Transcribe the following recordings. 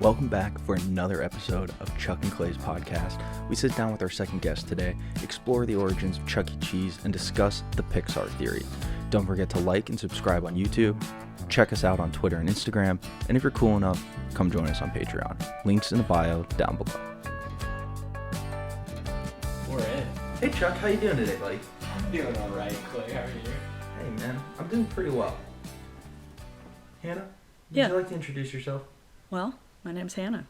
Welcome back for another episode of Chuck and Clay's podcast. We sit down with our second guest today, explore the origins of Chuck E. Cheese, and discuss the Pixar theory. Don't forget to like and subscribe on YouTube. Check us out on Twitter and Instagram. And if you're cool enough, come join us on Patreon. Links in the bio down below. We're in. Hey Chuck, how you doing today, buddy? I'm doing alright, Clay. How are you? Hey man, I'm doing pretty well. Hannah, would Yeah. you like to introduce yourself? Well, my name's Hannah.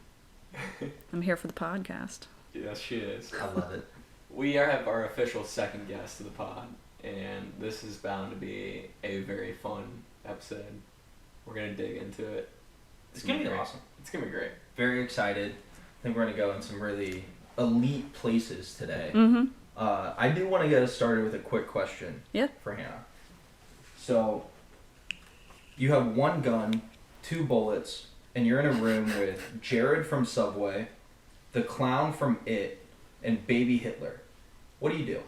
I'm here for the podcast. Yes, she is. I love it. We have our official second guest of the pod, and this is bound to be a very fun episode. We're going to dig into it. It's gonna be great. awesome. It's going to be great. Very excited. I think we're gonna go in some really elite places today. Mm-hmm. I do want to get us started with a quick question. Yeah. For Hannah. So, you have one gun, 2 bullets, and you're in a room with Jared from Subway, the clown from It, and Baby Hitler. What do you do?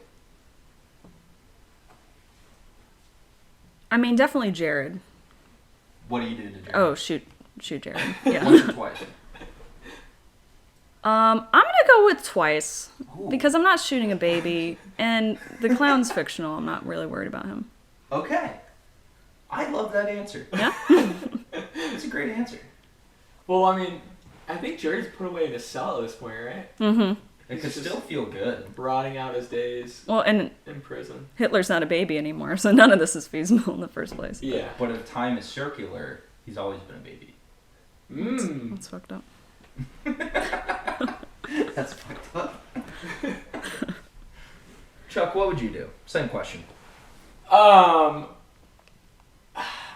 I mean, definitely Jared. What do you do to Jared? Oh, shoot Jared. Yeah. Once or twice? I'm gonna go with twice Ooh. because I'm not shooting a baby, and the clown's fictional. I'm not really worried about him. Okay. I love that answer. Yeah. It's a great answer. Well, I mean, I think Jared's put away in a cell at this point, right? Mm-hmm. It could still feel good. Rotting out his days Well, and in prison. Hitler's not a baby anymore, so none of this is feasible in the first place. Yeah. But if time is circular, he's always been a baby. Mmm. That's fucked up. That's fucked up. Chuck, what would you do? Same question.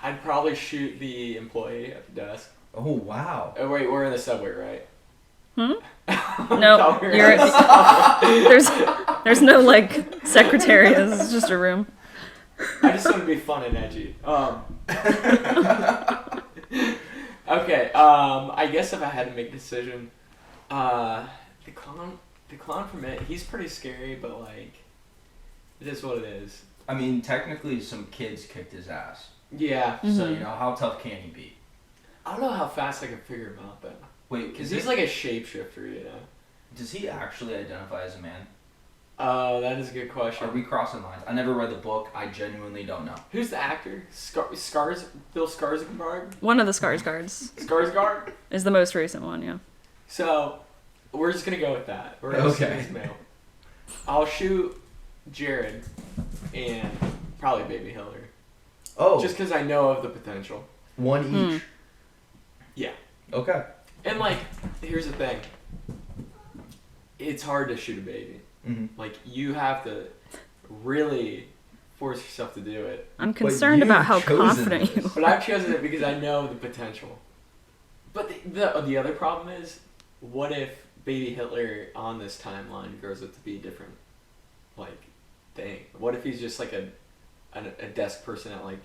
I'd probably shoot the employee at the desk. Oh, wow. Oh, wait, we're in the subway, right? No, No, we're you're in the subway. there's no like secretary. This is just a room. I just want to be fun and edgy. Okay. I guess if I had to make a decision, the clown from It, he's pretty scary, but like, it is what it is. I mean, technically, some kids kicked his ass. Yeah. So, you know, how tough can he be? I don't know how fast I can figure him out though. Wait, Cause he's like a shapeshifter, you know. does he actually identify as a man? That is a good question. Are we crossing lines? I never read the book. I genuinely don't know. Who's the actor? Bill Skarsgård? One of the Skarsgårds Skarsgård? is the most recent one. Yeah. So, we're just gonna go with that. We're gonna Okay. assume he's male. I'll shoot Jared and probably Baby Hitler. Oh, Just because I know of the potential. one each. Yeah. Okay. And like, here's the thing. It's hard to shoot a baby. Mm-hmm. Like, you have to really force yourself to do it. I'm concerned about how you've chosen confident you this. But I've chosen it because I know the potential. But the other problem is, what if Baby Hitler on this timeline grows up to be a different, like, thing? What if he's just like a desk person at like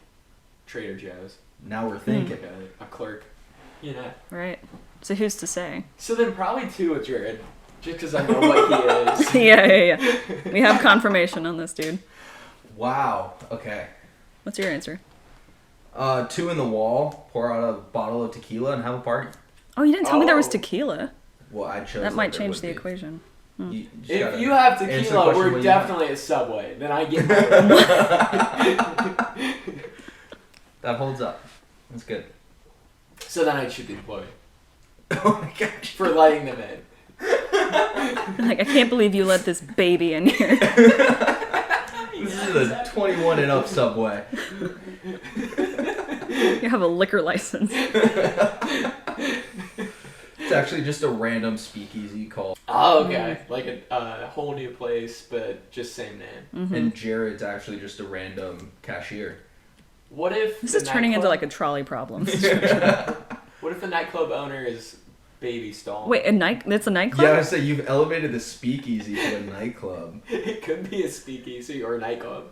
Trader Joe's, Now we're thinking. like a clerk, you know? Right. So who's to say? So then probably 2 with Jared, just because I know what he is. yeah. We have confirmation on this dude. Wow. Okay. What's your answer? 2 in the wall, pour out a bottle of tequila, and have a party. Oh, you didn't tell me there was Oh. tequila. Well, I chose That might there change would the be. equation. You just If gotta you have answer the tequila, question we're what you definitely at Subway. Then I get That holds up. That's good. So then I'd shoot the employee Oh my gosh. for letting them in. Like, I can't believe you let this baby in here. This is a 21 and up Subway. You have a liquor license. It's actually just a random speakeasy called. Oh, okay. Like a whole new place, but just same name. Mm-hmm. And Jared's actually just a random cashier. What if This the is turning into nightclub- like a trolley problem. What if the nightclub owner is Baby Stall? Wait, that's a nightclub? Yeah, I say you've elevated the speakeasy to a nightclub. It could be a speakeasy or a nightclub.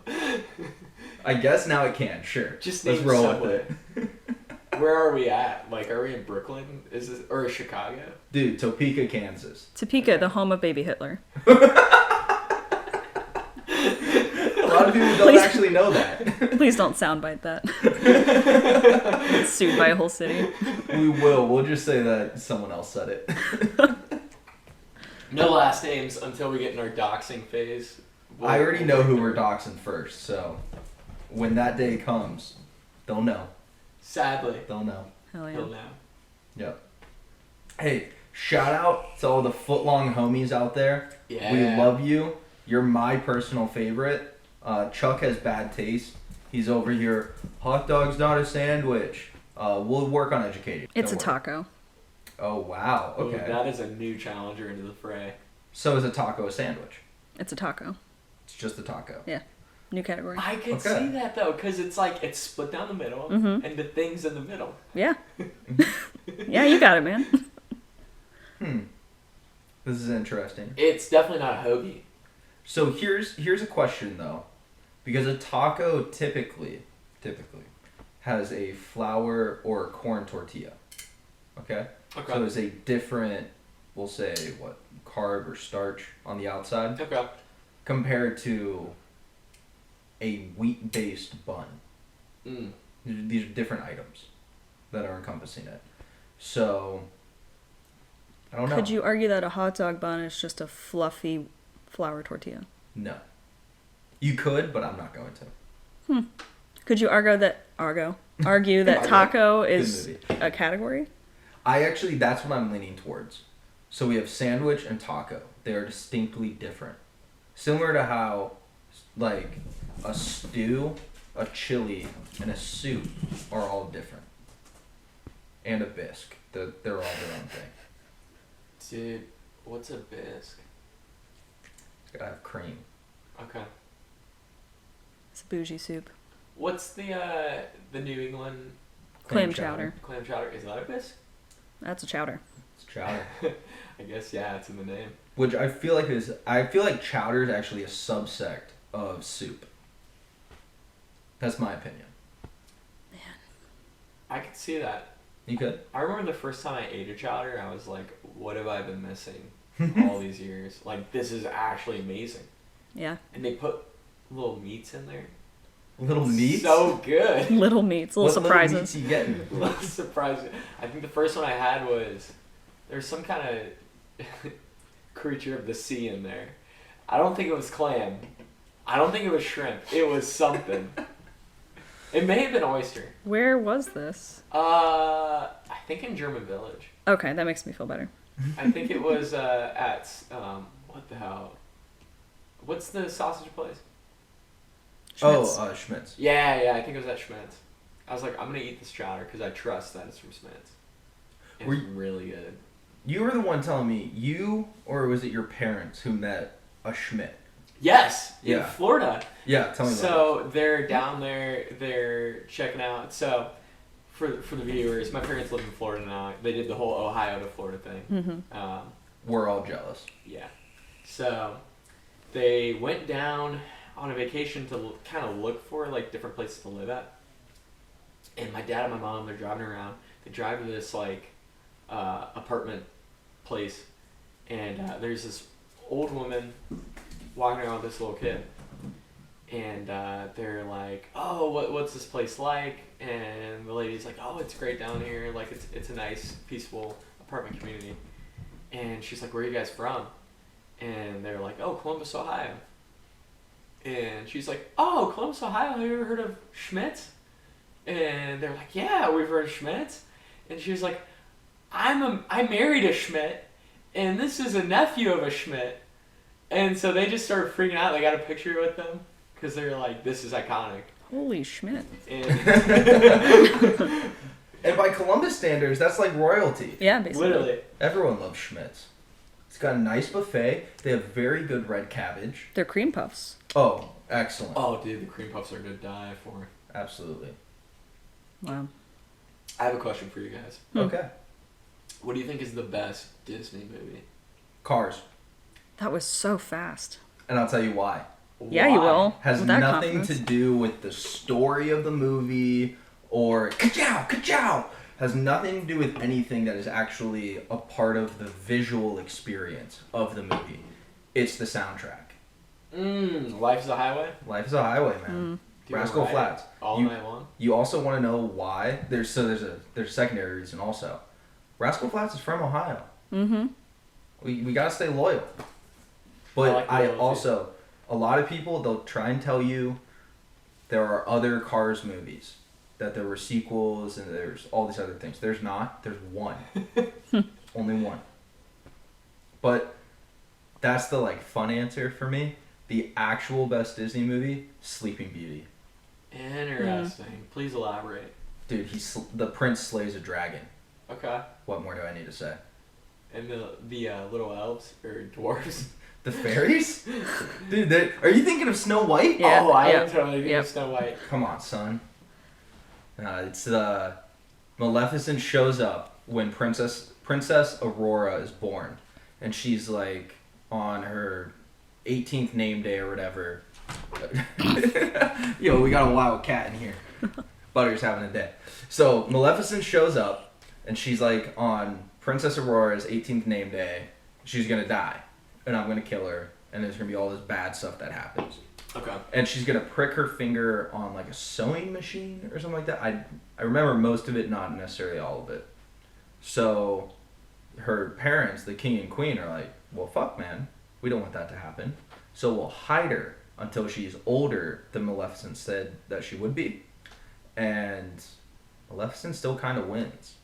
I guess now it can, sure. Just Let's name roll Subway. with it. Where are we at? Like, are we in Brooklyn? Is this or Chicago? Dude, Topeka, Kansas. Topeka, the home of Baby Hitler. A lot of people don't Please. actually know that. Please don't soundbite that. Get sued by a whole city. We will. We'll just say that someone else said it. No last names until we get in our doxing phase. I already know who we're doxing first, so when that day comes, they'll know. Sadly, They'll know. Hell yeah. he'll know. Yep. Hey, shout out to all the footlong homies out there. Yeah. We love you. You're my personal favorite. Chuck has bad taste. He's over here. Hot dog's not a sandwich. We'll work on educating. It's a Don't worry. taco. Oh, wow. Ooh, Okay. that is a new challenger into the fray. So is a taco a sandwich? It's a taco. It's just a taco. New category. I could Okay. see that though, because it's like it's split down the middle, Mhm. and the thing's in the middle. Yeah. Yeah, you got it, man. This is interesting. It's definitely not a hoagie. So here's a question though, because a taco typically has a flour or corn tortilla. Okay. Okay. So there's a different, we'll say what, carb or starch on the outside Okay. compared to a wheat-based bun. Mm. These are different items that are encompassing it. So I don't know. Could you argue that a hot dog bun is just a fluffy flour tortilla? No. You could, but I'm not going to. Could you argue that taco Good is movie. a category? That's what I'm leaning towards. So we have sandwich and taco. They are distinctly different. Similar to how, like, a stew, a chili, and a soup are all different. And a bisque. They're all their own thing. Dude, what's a bisque? It's gotta have cream. Okay. It's a bougie soup. What's the New England Clam chowder. clam chowder? Is that a bisque? That's a chowder. It's chowder. I guess yeah, it's in the name. Which I feel like chowder is actually a subsect of soup. That's my opinion. I could see that. You could? I remember the first time I ate a chowder, I was like, what have I been missing all these years? Like, this is actually amazing. Yeah. And they put little meats in there. Little meats? So good. Little meats, little What surprises. little meats you getting? Little surprising. I think the first one I had was, there's some kind of creature of the sea in there. I don't think it was clam. I don't think it was shrimp. It was something. It may have been oyster. Where was this? I think in German Village. Okay, that makes me feel better. I think it was at what the hell? What's the sausage place? Schmitz. Schmitz. Yeah, I think it was at Schmitz. I was like, I'm gonna eat this chowder because I trust that it's from Schmitz. It's really good. You were the one telling me, or was it your parents who met a Schmidt? Yes, in Yeah. Florida. Yeah, tell me about So they're down there. They're checking out. So for the viewers, my parents live in Florida now. They did the whole Ohio to Florida thing. Mm-hmm. it. We're all jealous. Yeah. So they went down on a vacation to kind of look for like different places to live at. And my dad and my mom, they're driving around. They drive to this like apartment place, and there's this old woman walking around with this little kid. And they're like, "Oh, what's this place like?" And the lady's like, "Oh, it's great down here. Like it's a nice, peaceful apartment community." And she's like, "Where are you guys from?" And they're like, "Oh, Columbus, Ohio." And she's like, "Oh, Columbus, Ohio. Have you ever heard of Schmitz?" And they're like, "Yeah, we've heard of Schmitz." And she was like, I married a Schmidt, and this is a nephew of a Schmidt." And so they just started freaking out. They got a picture with them because they're like, "This is iconic." Holy Schmidt. And And by Columbus standards, that's like royalty. Yeah, basically. literally, Everyone loves Schmitz. It's got a nice buffet. They have very good red cabbage. They're cream puffs. Oh, excellent. oh dude, the cream puffs are to die for. Absolutely. Wow. I have a question for you guys. Okay. What do you think is the best Disney movie? Cars. That was so fast. And I'll tell you why. Yeah, you Why? will. Has With that nothing confidence. to do with the story of the movie or ka-chow, ka-chow. Has nothing to do with anything that is actually a part of the visual experience of the movie. It's the soundtrack. Life is a Highway? Life is a Highway, man. Do you wanna Rascal ride it Flatts. all You- night long? You also want to know why? There's a secondary reason also. Rascal Flatts is from Ohio. Mm-hmm. We gotta stay loyal. But like I loyalty. also, a lot of people, they'll try and tell you there are other Cars movies, that there were sequels and there's all these other things. There's not. There's one. Only one. But that's the like fun answer for me. The actual best Disney movie, Sleeping Beauty. Interesting. Please elaborate. Dude, the prince slays a dragon. Okay. What more do I need to say? And the little elves or dwarves. The fairies? Dude, are you thinking of Snow White? Yeah, oh, I yeah, am totally thinking yep. of Snow White. Come on, son. It's Maleficent shows up when Princess Aurora is born, and she's like on her 18th name day or whatever. Yo, we got a wild cat in here. Butter's having a day. So Maleficent shows up, and she's like on Princess Aurora's 18th name day. She's gonna die, and I'm gonna kill her, and there's gonna be all this bad stuff that happens. Okay. And she's gonna prick her finger on like a sewing machine or something like that. I remember most of it, not necessarily all of it. So her parents, the king and queen, are like, well, fuck, man, we don't want that to happen. So we'll hide her until she's older than Maleficent said that she would be. And Maleficent still kind of wins.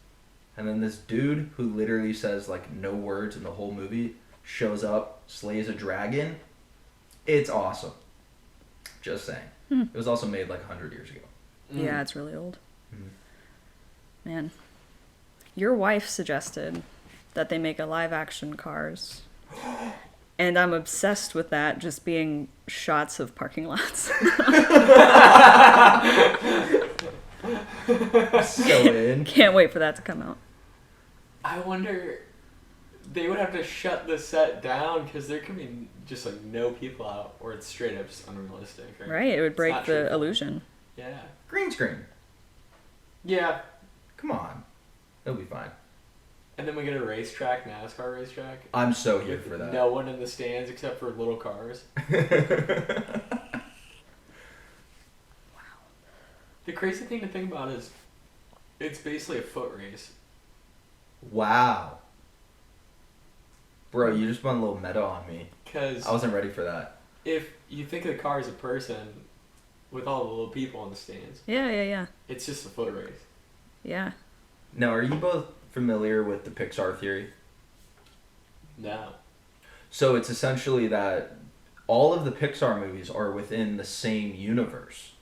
And then this dude who literally says like no words in the whole movie shows up, slays a dragon. It's awesome. Just saying. It was also made like 100 years ago. Yeah, it's really old. Mhm. Man. Your wife suggested that they make a live action Cars. And I'm obsessed with that just being shots of parking lots. So in. Can't wait for that to come out. I wonder, they would have to shut the set down because there could be just like no people out, or it's straight up just unrealistic. Right? It would It's break not the truthful. illusion. Yeah. Green screen. Yeah. Come on. It'll be fine. And then we get a racetrack, NASCAR racetrack. I'm so here With for that. no one in the stands except for little cars. The crazy thing to think about is it's basically a foot race. Wow. Bro, you just went a little meta on me. Because I wasn't ready for that. if you think of the car as a person with all the little people in the stands, Yeah. it's just a foot race. Yeah. Now, are you both familiar with the Pixar theory? No. So it's essentially that all of the Pixar movies are within the same universe.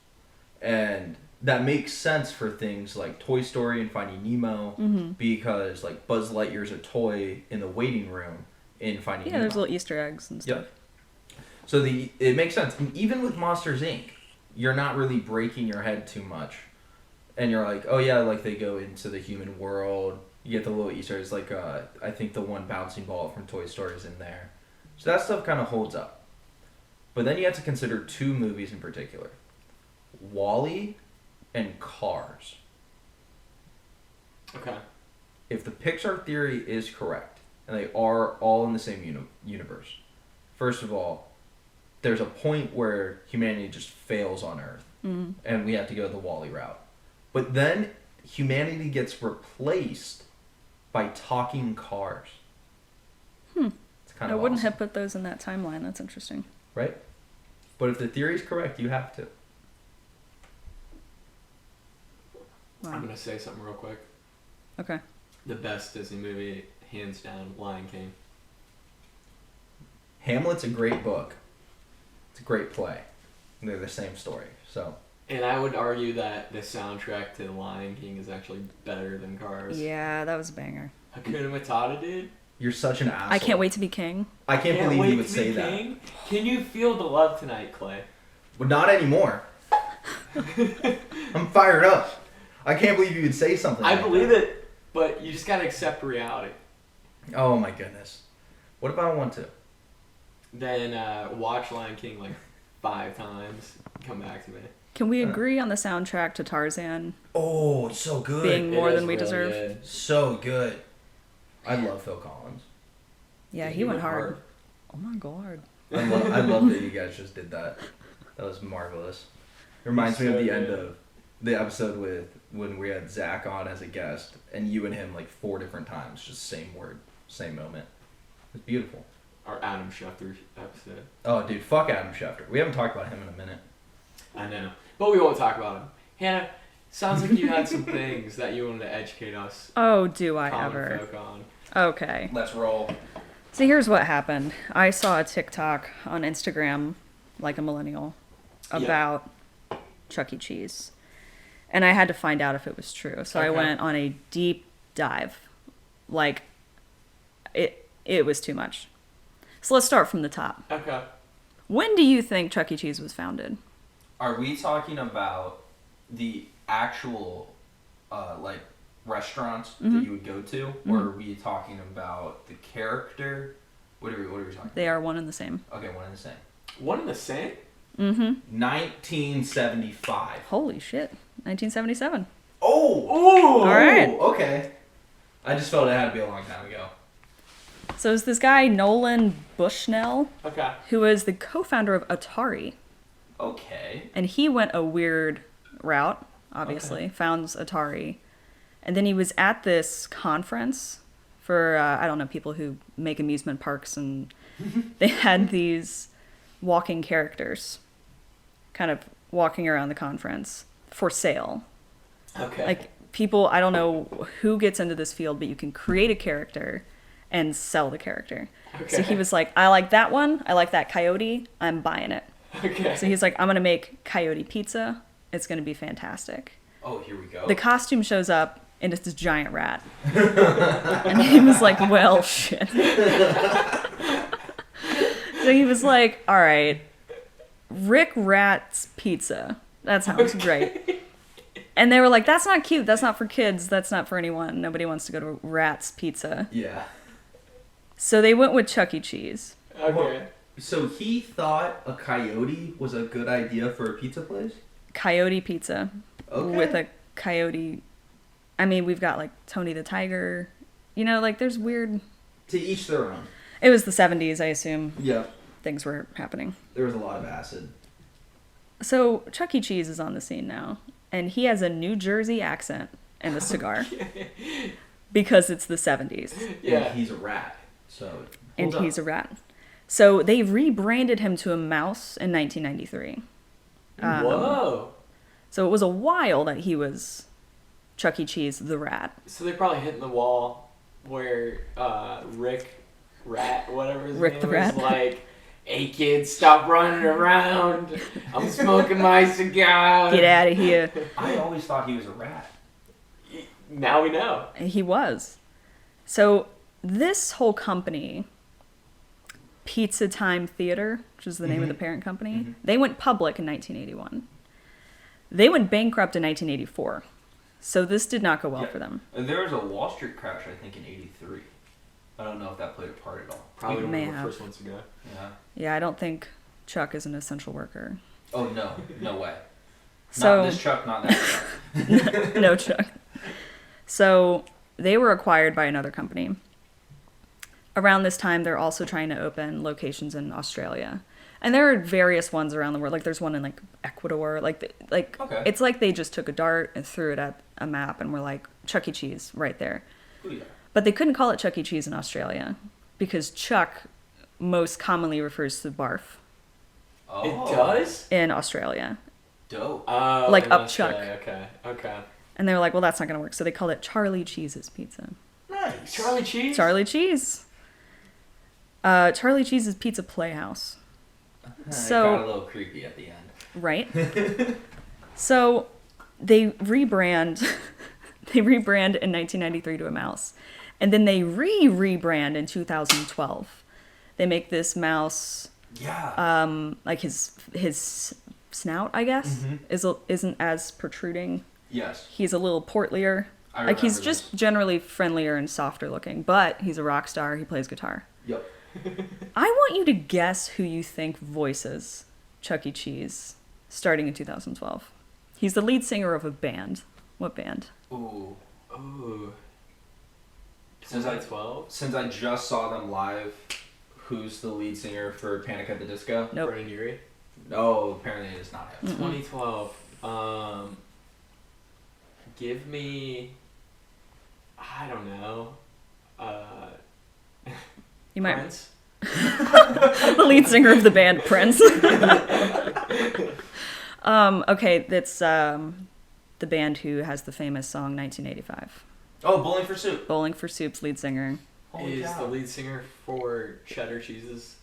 And that makes sense for things like Toy Story and Finding Nemo, because like Buzz Lightyear's a toy in the waiting room in Finding Yeah, Nemo. there's little Easter eggs and stuff. Yep. So it makes sense. And even with Monsters Inc., you're not really breaking your head too much. And you're like, oh yeah, like they go into the human world. You get the little Easter eggs, like I think the one bouncing ball from Toy Story is in there. So that stuff kind of holds up. But then you have to consider two movies in particular. WALL-E and Cars. Okay. If the Pixar theory is correct, and they are all in the same universe, first of all, there's a point where humanity just fails on Earth, and we have to go the WALL-E route. But then humanity gets replaced by talking cars. It's kind I of wouldn't awesome, have put those in that timeline. That's interesting. right? But if the theory is correct, you have to. I'm Wow. going to say something real quick. Okay. The best Disney movie, hands down, Lion King. Hamlet's a great book. It's a great play. They're the same story. So And I would argue that the soundtrack to Lion King is actually better than Cars. Yeah, that was a banger. Hakuna Matata, dude. you're such an asshole. I can't wait to be king. I can't believe wait you would to say be that. king. Can you feel the love tonight, Clay? But not anymore. I'm fired up. I can't believe you would say something I like believe that. it, but you just gotta accept reality. Oh my goodness. What if I don't want to? Then watch Lion King like 5 times. Come back to me. Can we agree on the soundtrack to Tarzan Oh, it's so good. being more It than is we really deserve? good. So good. I love Phil Collins. Yeah, he went hard. Oh my god. I love that you guys just did that. That was marvelous. It reminds me of the end of the episode with when we had Zach on as a guest, and you and him like 4 different times, just same word, same moment. It's beautiful. Our Adam Schefter episode. Oh, dude, fuck Adam Schefter. We haven't talked about him in a minute. I know, but we won't talk about him. Hannah, sounds like you had some things that you wanted to educate us. Oh, do I common ever? folk on. Okay. Let's roll. So here's what happened. I saw a TikTok on Instagram, like a millennial, about Chuck E. Cheese. And I had to find out if it was true. So I went on a deep dive. Like, it was too much. So let's start from the top. Okay. When do you think Chuck E. Cheese was founded? Are we talking about the actual, like, restaurants that you would go to? Or are we talking about the character? What are we talking about? They are one and the same. Okay, one and the same. One and the same? Mm-hmm. 1975. Holy shit. 1977. Oh! Ooh! All right. Okay. I just felt it had to be a long time ago. So it's this guy, Nolan Bushnell, Okay. who is the co-founder of Atari. Okay. And he went a weird route, obviously. Founds Atari. And then he was at this conference for, I don't know, people who make amusement parks. And they had these walking characters kind of walking around the conference for sale. Okay. Like, people, I don't know who gets into this field, but you can create a character and sell the character. Okay. So he was like, I like that one. I like that coyote. I'm buying it. Okay. So he's like, I'm going to make coyote pizza. It's going to be fantastic. Oh, here we go. The costume shows up, and it's this giant rat. And he was like, well, shit. So he was like, all right, Rick Rat's Pizza. That sounds great. And they were like, that's not cute. That's not for kids. That's not for anyone. Nobody wants to go to Rat's Pizza. Yeah. So they went with Chuck E. Cheese. Okay. So he thought a coyote was a good idea for a pizza place? Coyote Pizza. Okay. With a coyote. I mean, we've got like Tony the Tiger. You know, like there's weird. To each their own. It was the 70s, I assume. Yep. Things were happening. There was a lot of acid. So Chuck E. Cheese is on the scene now. And he has a New Jersey accent and a cigar. Because it's the 70s. Yeah. And he's a rat. So. And he's a rat. So they rebranded him to a mouse in 1993. Whoa. So it was a while that he was Chuck E. Cheese the rat. So they're probably hitting the wall where Rick Rat, whatever his Rick name the is, Rat. like, hey kids, stop running around. I'm smoking my cigar. Get out of here. I always thought he was a rat. Now we know. And he was. So this whole company, Pizza Time Theater, which is the name of the parent company, they went public in 1981. They went bankrupt in 1984. So this did not go well for them. And there was a Wall Street crash, I think, in '83. I don't know if that played a part at all. Probably one may of the have. first ones to go. Yeah. Yeah, I don't think Chuck is an essential worker. Oh, no. No way. So Not this Chuck, not that Chuck. no Chuck. So they were acquired by another company. Around this time, they're also trying to open locations in Australia. And there are various ones around the world. Like there's one in like Ecuador. Like Okay. It's like they just took a dart and threw it at a map and were like, Chuck E. Cheese right there. Oh, yeah. But they couldn't call it Chuck E. Cheese in Australia because Chuck most commonly refers to barf Oh. It does? in Australia. Dope. Like in up Australia, Okay. And they were like, well, that's not going to work. So they called it Charlie Cheese's Pizza. Nice. Charlie Cheese? Charlie Cheese. Charlie Cheese's Pizza Playhouse. So- It got a little creepy at the end. Right? So they rebrand in 1993 to a mouse. And then they rebrand in 2012. They make this mouse, Yeah. like his snout, I guess, isn't as protruding. Yes. He's a little portlier. I Like he's remember just this. generally friendlier and softer looking, but he's a rock star. He plays guitar. Yep. I want you to guess who you think voices Chuck E. Cheese starting in 2012. He's the lead singer of a band. What band? Ooh. Ooh. Since I 12? Since I just saw them live who's the lead singer for Panic at the Disco? Nope. Brendan Urie. No, apparently it is not him. 2012. Give me. I don't know. You might Prince. the lead singer of the band Prince. Okay, that's the band who has the famous song 1985. Oh, Bowling for Soup. Bowling for Soup's lead singer. Holy Is cow. the lead singer for Cheddar Cheese's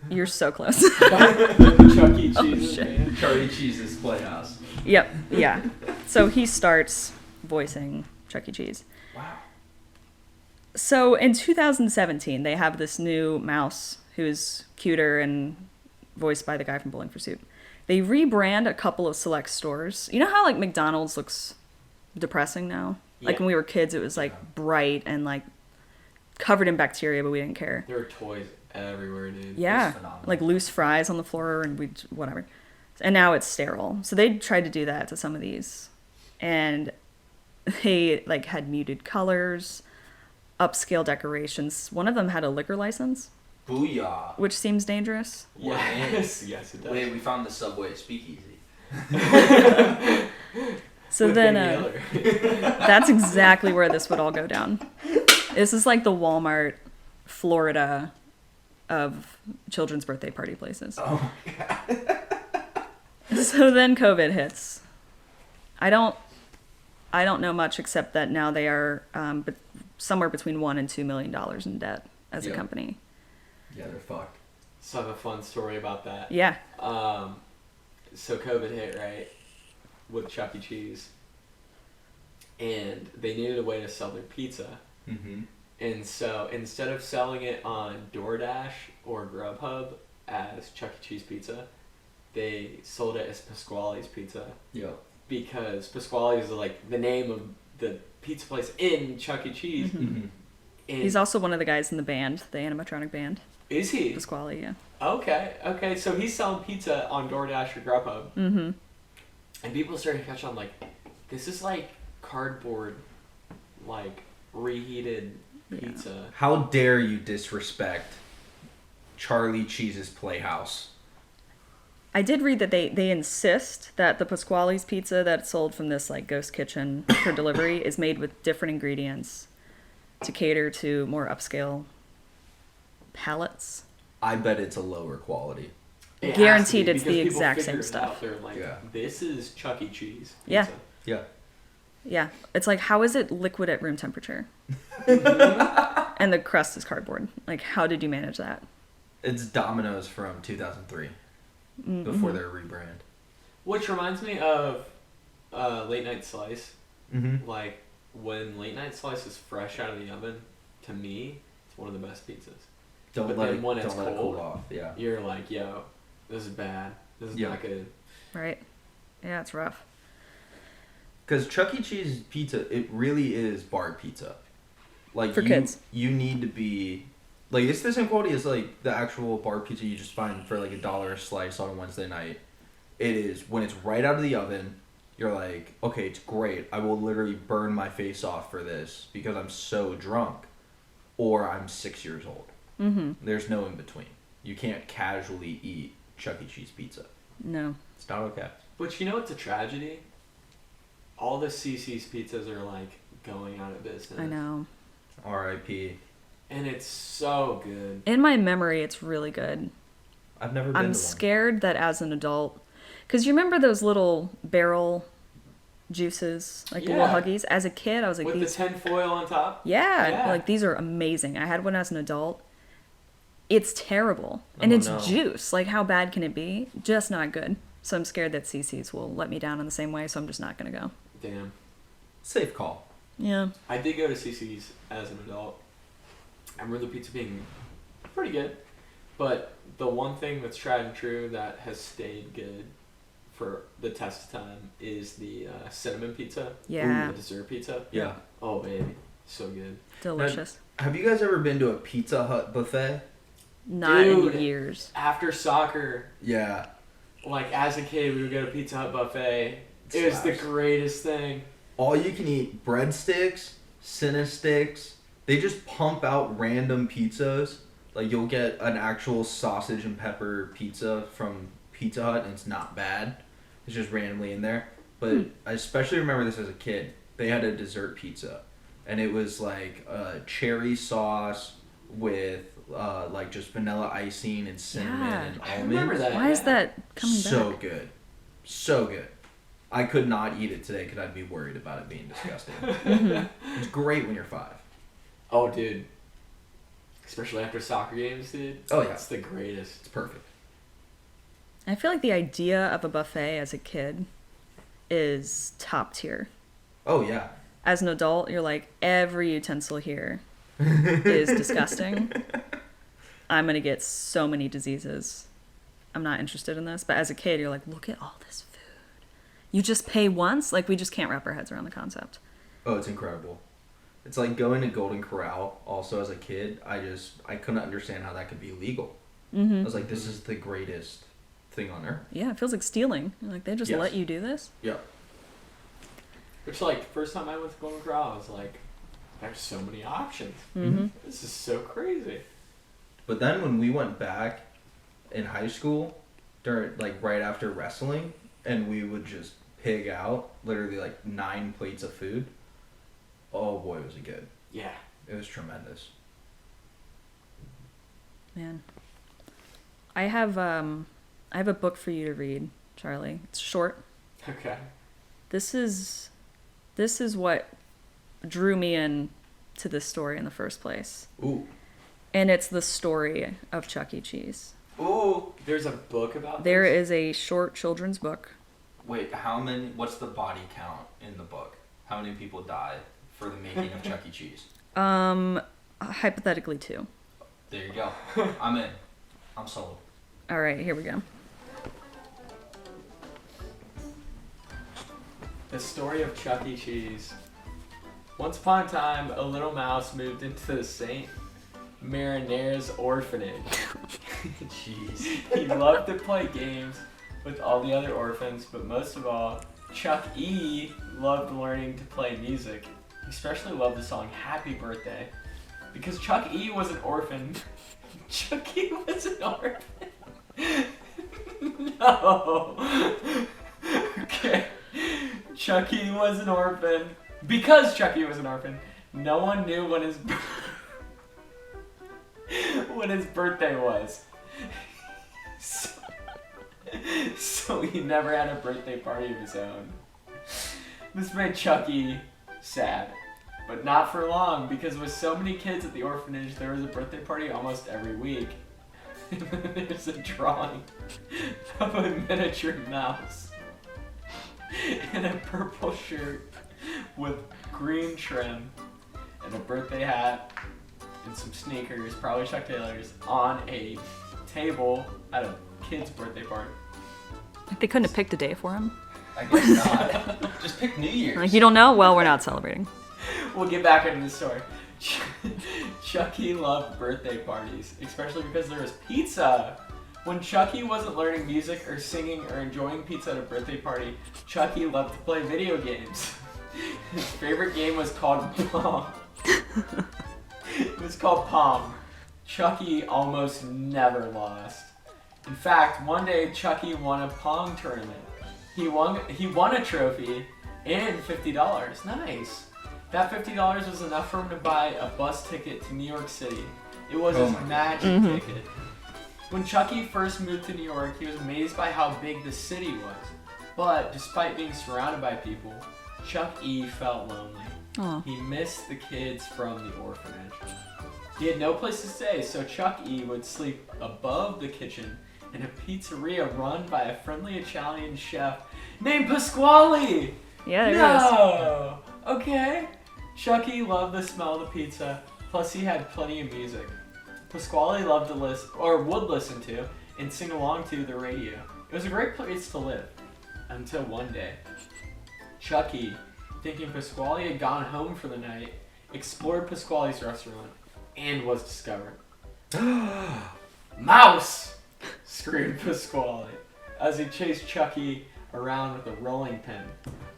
You're so close. Chuck E. Cheese's Oh, shit. band? Charlie Cheese's Playhouse. Yep, yeah. So he starts voicing Chuck E. Cheese. Wow. So in 2017, they have this new mouse who's cuter and voiced by the guy from Bowling for Soup. They rebrand a couple of select stores. You know how like McDonald's looks depressing now? Like Yeah. when we were kids, it was like bright and like covered in bacteria, but we didn't care. There are toys everywhere, dude. Yeah, phenomenal. like loose fries on the floor and we whatever. And now it's sterile. So they tried to do that to some of these, and they like had muted colors, upscale decorations. One of them had a liquor license, Booyah. which seems dangerous. Yes, yes, it does. Wait, we found the Subway speakeasy. So With then Baby Miller. that's exactly where this would all go down. This is like the Walmart, Florida of children's birthday party places. Oh So then COVID hits. I don't know much except that now they are somewhere between $1 and $2 million in debt as a Yep. company. Yeah, they're fucked. So I have a fun story about that. Yeah. So COVID hit, right, with Chuck E. Cheese, and they needed a way to sell their pizza. Mm-hmm. And so instead of selling it on DoorDash or Grubhub as Chuck E. Cheese pizza, they sold it as Pasquale's Pizza, Yep. because Pasquale's is like the name of the pizza place in Chuck E. Cheese. Mm-hmm. And He's also one of the guys in the band, the animatronic band. is he? Pasquale, yeah. Okay. So he's selling pizza on DoorDash or Grubhub. Mm-hmm. And people started to catch on, like, this is like cardboard, like, reheated pizza. How dare you disrespect Charlie Cheese's Playhouse? I did read that they insist that the Pasquale's pizza that's sold from this like ghost kitchen for delivery is made with different ingredients to cater to more upscale palates. I bet it's a lower quality. It has Guaranteed to be, it's the because people exact figure same it out. stuff. They're like, Yeah. this is Chuck E. Cheese pizza. Yeah. Yeah. Yeah, it's like, how is it liquid at room temperature? And the crust is cardboard. Like, how did you manage that? It's Domino's from 2003, before their rebrand. Which reminds me of Late Night Slice. Mm-hmm. Like, when Late Night Slice is fresh out of the oven, to me, it's one of the best pizzas. Don't But let then it, when don't it's let it cold, cool off. Yeah. You're like, yo, this is bad. This is Yeah. not good. Right? Yeah, it's rough. Because Chuck E. Cheese pizza, it really is bar pizza. Like For kids. You need to be like, it's the same quality as like the actual bar pizza you just find for like $1 a slice on a Wednesday night. It is when it's right out of the oven. You're like, okay, it's great. I will literally burn my face off for this because I'm so drunk, or I'm 6 years old. Mm-hmm. There's no in between. You can't casually eat Chuck E. Cheese pizza. No. It's not okay. But you know what's a tragedy? All the CC's pizzas are, like, going out of business. I know. R.I.P. And it's so good. In my memory, it's really good. I've never been I'm to one. scared that as an adult, because you remember those little barrel juices, like the little Yeah. Huggies? As a kid, I was like, With these. the tin foil on top? Yeah, Yeah. like these are amazing. I had one as an adult. It's terrible. And Oh, it's no. juice. Like, how bad can it be? Just not good. So I'm scared that CC's will let me down in the same way, so I'm just not going to go. Damn. Safe call. Yeah. I did go to CC's as an adult. I remember the pizza being pretty good. But the one thing that's tried and true that has stayed good for the test of time is the cinnamon pizza. Yeah. The dessert pizza. Yeah. Oh, baby. So good. Delicious. Have you guys ever been to a Pizza Hut buffet? Not Dude. in years. After soccer, Yeah. like as a kid, we would go to Pizza Hut buffet. It was the Slaps. greatest thing. All you can eat breadsticks, Cinesticks. They just pump out random pizzas Like, you'll get an actual sausage and pepper pizza from Pizza Hut, and it's not bad. It's just randomly in there. But I especially remember this as a kid. They had a dessert pizza, and it was like a cherry sauce with like just vanilla icing and cinnamon and I almonds. remember that. Why is that coming So back? good. So good. I could not eat it today because I'd be worried about it being disgusting. It's great when you're 5. Oh, dude. Especially after soccer games, dude. Oh, yeah. It's the greatest. It's perfect. I feel like the idea of a buffet as a kid is top tier. Oh, yeah. As an adult, you're like, every utensil here is disgusting. I'm gonna get so many diseases. I'm not interested in this. But as a kid, you're like, look at all this food. You just pay once? Like, we just can't wrap our heads around the concept. Oh, it's incredible. It's like going to Golden Corral. Also, as a kid, I couldn't understand how that could be legal. I was like, this is the greatest thing on earth. Yeah, it feels like stealing. Like, they just Yes. let you do this? Yep. Which, like, first time I went to Golden Corral, I was like, there's so many options. Mm-hmm. This is so crazy. But then when we went back in high school, during like right after wrestling, and we would just pig out literally like 9 plates of food. Oh boy, was it good! Yeah. It was tremendous. Man. I have a book for you to read, Charlie. It's short. Okay. This is what drew me in to this story in the first place. Ooh. And it's the story of Chuck E. Cheese. Ooh, there's a book about There this? is a short children's book. Wait, what's the body count in the book? How many people died for the making of Chuck E. Cheese? Hypothetically 2. There you go. I'm in. I'm sold. All right, here we go. The story of Chuck E. Cheese. Once upon a time, a little mouse moved into the St. Marinair's orphanage. Jeez. He loved to play games with all the other orphans, but most of all, Chuck E. loved learning to play music. He especially loved the song Happy Birthday. Because Chuck E. was an orphan. Chuck E. was an orphan. No. Okay. Chuck E. was an orphan. Because Chuck E. was an orphan, no one knew when his birthday was. So he never had a birthday party of his own. This made Chuck E. sad. But not for long, because with so many kids at the orphanage, there was a birthday party almost every week. There's a drawing of a miniature mouse in a purple shirt with green trim and a birthday hat and some sneakers, probably Chuck Taylor's, on a table at a kid's birthday party. Like, they couldn't have picked a day for him. I guess not. Just pick New Year's. Like, you don't know? Well, we're not celebrating. We'll get back into the story. Chucky loved birthday parties, especially because there was pizza. When Chucky wasn't learning music or singing or enjoying pizza at a birthday party, Chucky loved to play video games. His favorite game was called Pong. It was called Pong. Chucky almost never lost. In fact, one day Chucky won a Pong tournament. He won a trophy and $50. Nice. That $50 was enough for him to buy a bus ticket to New York City. It was his magic ticket. When Chucky first moved to New York, he was amazed by how big the city was. But despite being surrounded by people, Chuck E. felt lonely. Aw. He missed the kids from the orphanage. He had no place to stay, so Chuck E. would sleep above the kitchen in a pizzeria run by a friendly Italian chef named Pasquale. Yeah, there No. Okay. Chuck E. loved the smell of the pizza. Plus, he had plenty of music. Pasquale loved to listen, or would listen to, and sing along to the radio. It was a great place to live. Until one day, Chuck E., thinking Pasquale had gone home for the night, explored Pasquale's restaurant and was discovered. Mouse! Screamed Pasquale as he chased Chuck E. around with a rolling pin.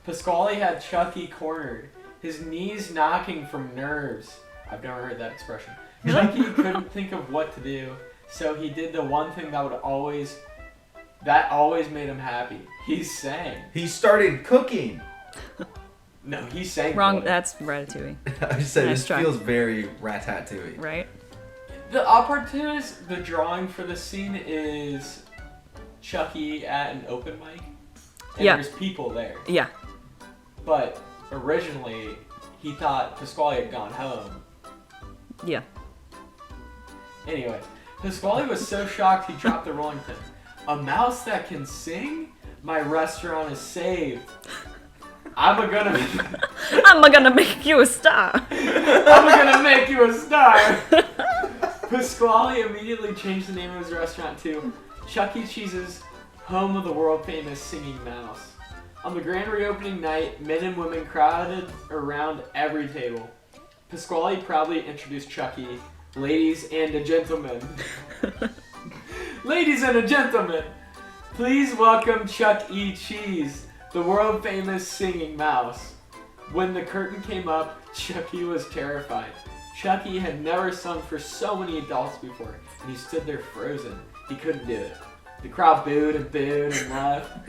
Pasquale had Chuck E. cornered, his knees knocking from nerves. I've never heard that expression. Chucky couldn't think of what to do, so he did the one thing that always made him happy. He sang. He started cooking. No, he sang. Wrong. for it. That's Ratatouille, I just said Nice this try. feels very Ratatouille. right? The opportunist, the drawing for this scene is Chucky at an open mic. And Yeah. there's people there. Yeah. But originally, he thought Pasquale had gone home. Yeah. Anyway, Pasquale was so shocked he dropped the rolling pin. A mouse that can sing? My restaurant is saved. I'm gonna make you a star. gonna make you a star. Pasquale immediately changed the name of his restaurant to Chuck E. Cheese's home of the world famous singing mouse. On the grand reopening night, men and women crowded around every table. Pasquale proudly introduced Chucky, ladies and a gentleman. Ladies and a gentleman, please welcome Chuck E. Cheese, the world famous singing mouse. When the curtain came up, Chucky was terrified. Chucky had never sung for so many adults before, and he stood there frozen. He couldn't do it. The crowd booed and left.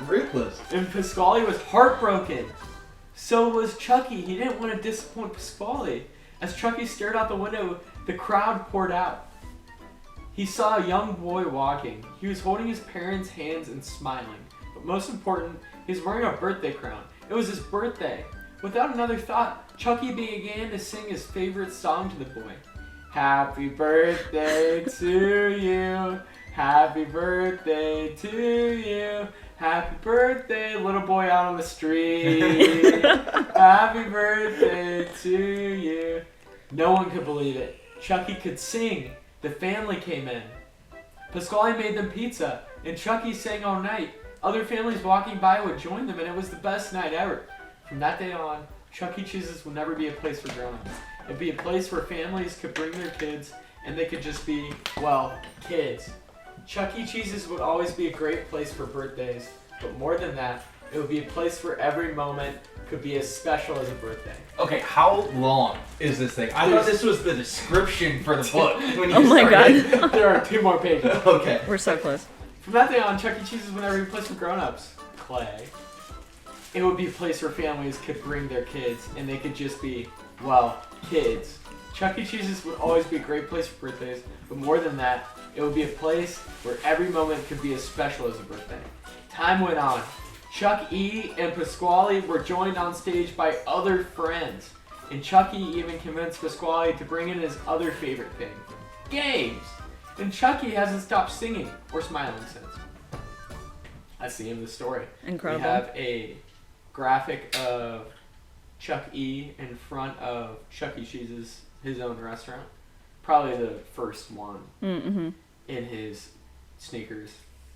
Ruthless. And Pasquale was heartbroken. So was Chucky. He didn't want to disappoint Pasquale. As Chucky stared out the window, the crowd poured out. He saw a young boy walking. He was holding his parents' hands and smiling. But most important, he was wearing a birthday crown. It was his birthday. Without another thought, Chucky began to sing his favorite song to the boy. Happy birthday to you. Happy birthday to you. Happy birthday, little boy out on the street. Happy birthday to you. No one could believe it. Chucky could sing. The family came in. Pasquale made them pizza, and Chucky sang all night. Other families walking by would join them, and it was the best night ever. From that day on, Chuck E. Cheese's would never be a place for grown-ups. It'd be a place where families could bring their kids, and they could just be, well, kids. Chuck E. Cheese's would always be a great place for birthdays, but more than that, it would be a place where every moment could be as special as a birthday. Okay, how long is this thing? I thought this was the description for the book. When you Oh my started. god. There are 2 more pages. Okay. We're so close. From that day on, Chuck E. Cheese's would never be a place for grown-ups. Clay. It would be a place where families could bring their kids, and they could just be, well, kids. Chuck E. Cheese's would always be a great place for birthdays, but more than that, it would be a place where every moment could be as special as a birthday. Time went on. Chuck E. and Pasquale were joined on stage by other friends, and Chucky even convinced Pasquale to bring in his other favorite thing, games. And Chucky hasn't stopped singing or smiling since. That's the end of the story. Incredible. We have a graphic of Chuck E. in front of Chuck E. Cheese's, his own restaurant. Probably the first one Mm-hmm. in his sneakers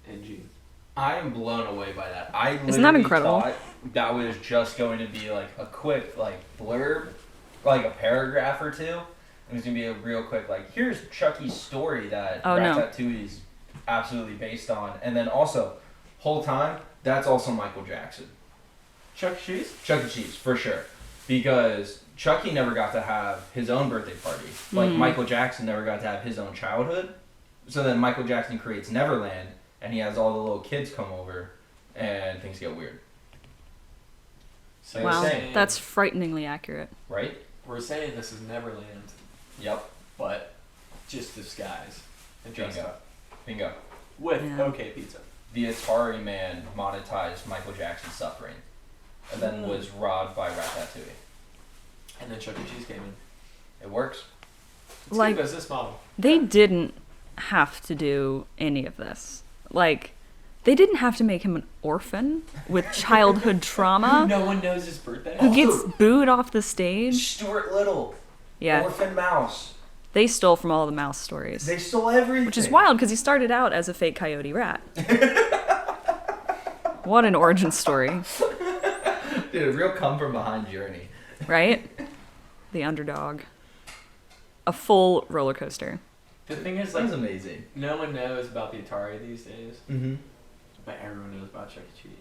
and jeans. I am blown away by that. I Isn't literally that incredible? thought that was just going to be like a quick like blurb, like a paragraph or two. It was gonna be a real quick like, here's Chucky's story that Oh, no. Ratatouille is absolutely based on, and then also, whole time that's also Michael Jackson. Chuck E. Cheese? Chuck E. Cheese for sure, because Chucky never got to have his own birthday party. Like Michael Jackson never got to have his own childhood. So then Michael Jackson creates Neverland, and he has all the little kids come over, and things get weird. So Wow, we're saying, that's frighteningly accurate. Right? we're saying this is Neverland, Yep. but just disguise and dressed Bingo. up Bingo. with Yeah. OK Pizza. The Atari man monetized Michael Jackson's suffering, and then was robbed by Ratatouille. And then Chuck E. Cheese came in. It works. It's Like- a good business model. They didn't have to do any of this. Like, they didn't have to make him an orphan with childhood trauma No one knows his birthday. who gets booed off the stage. Stuart Little, Yeah, Orphan Mouse. they stole from all the mouse stories. They stole everything. Which is wild because he started out as a fake coyote rat. What an origin story, Dude, a real come from behind journey. right? The underdog. A full roller coaster. The thing is, That's like, amazing. no one knows about the Atari these days, Mm-hmm. but everyone knows about Chuck E. Cheese.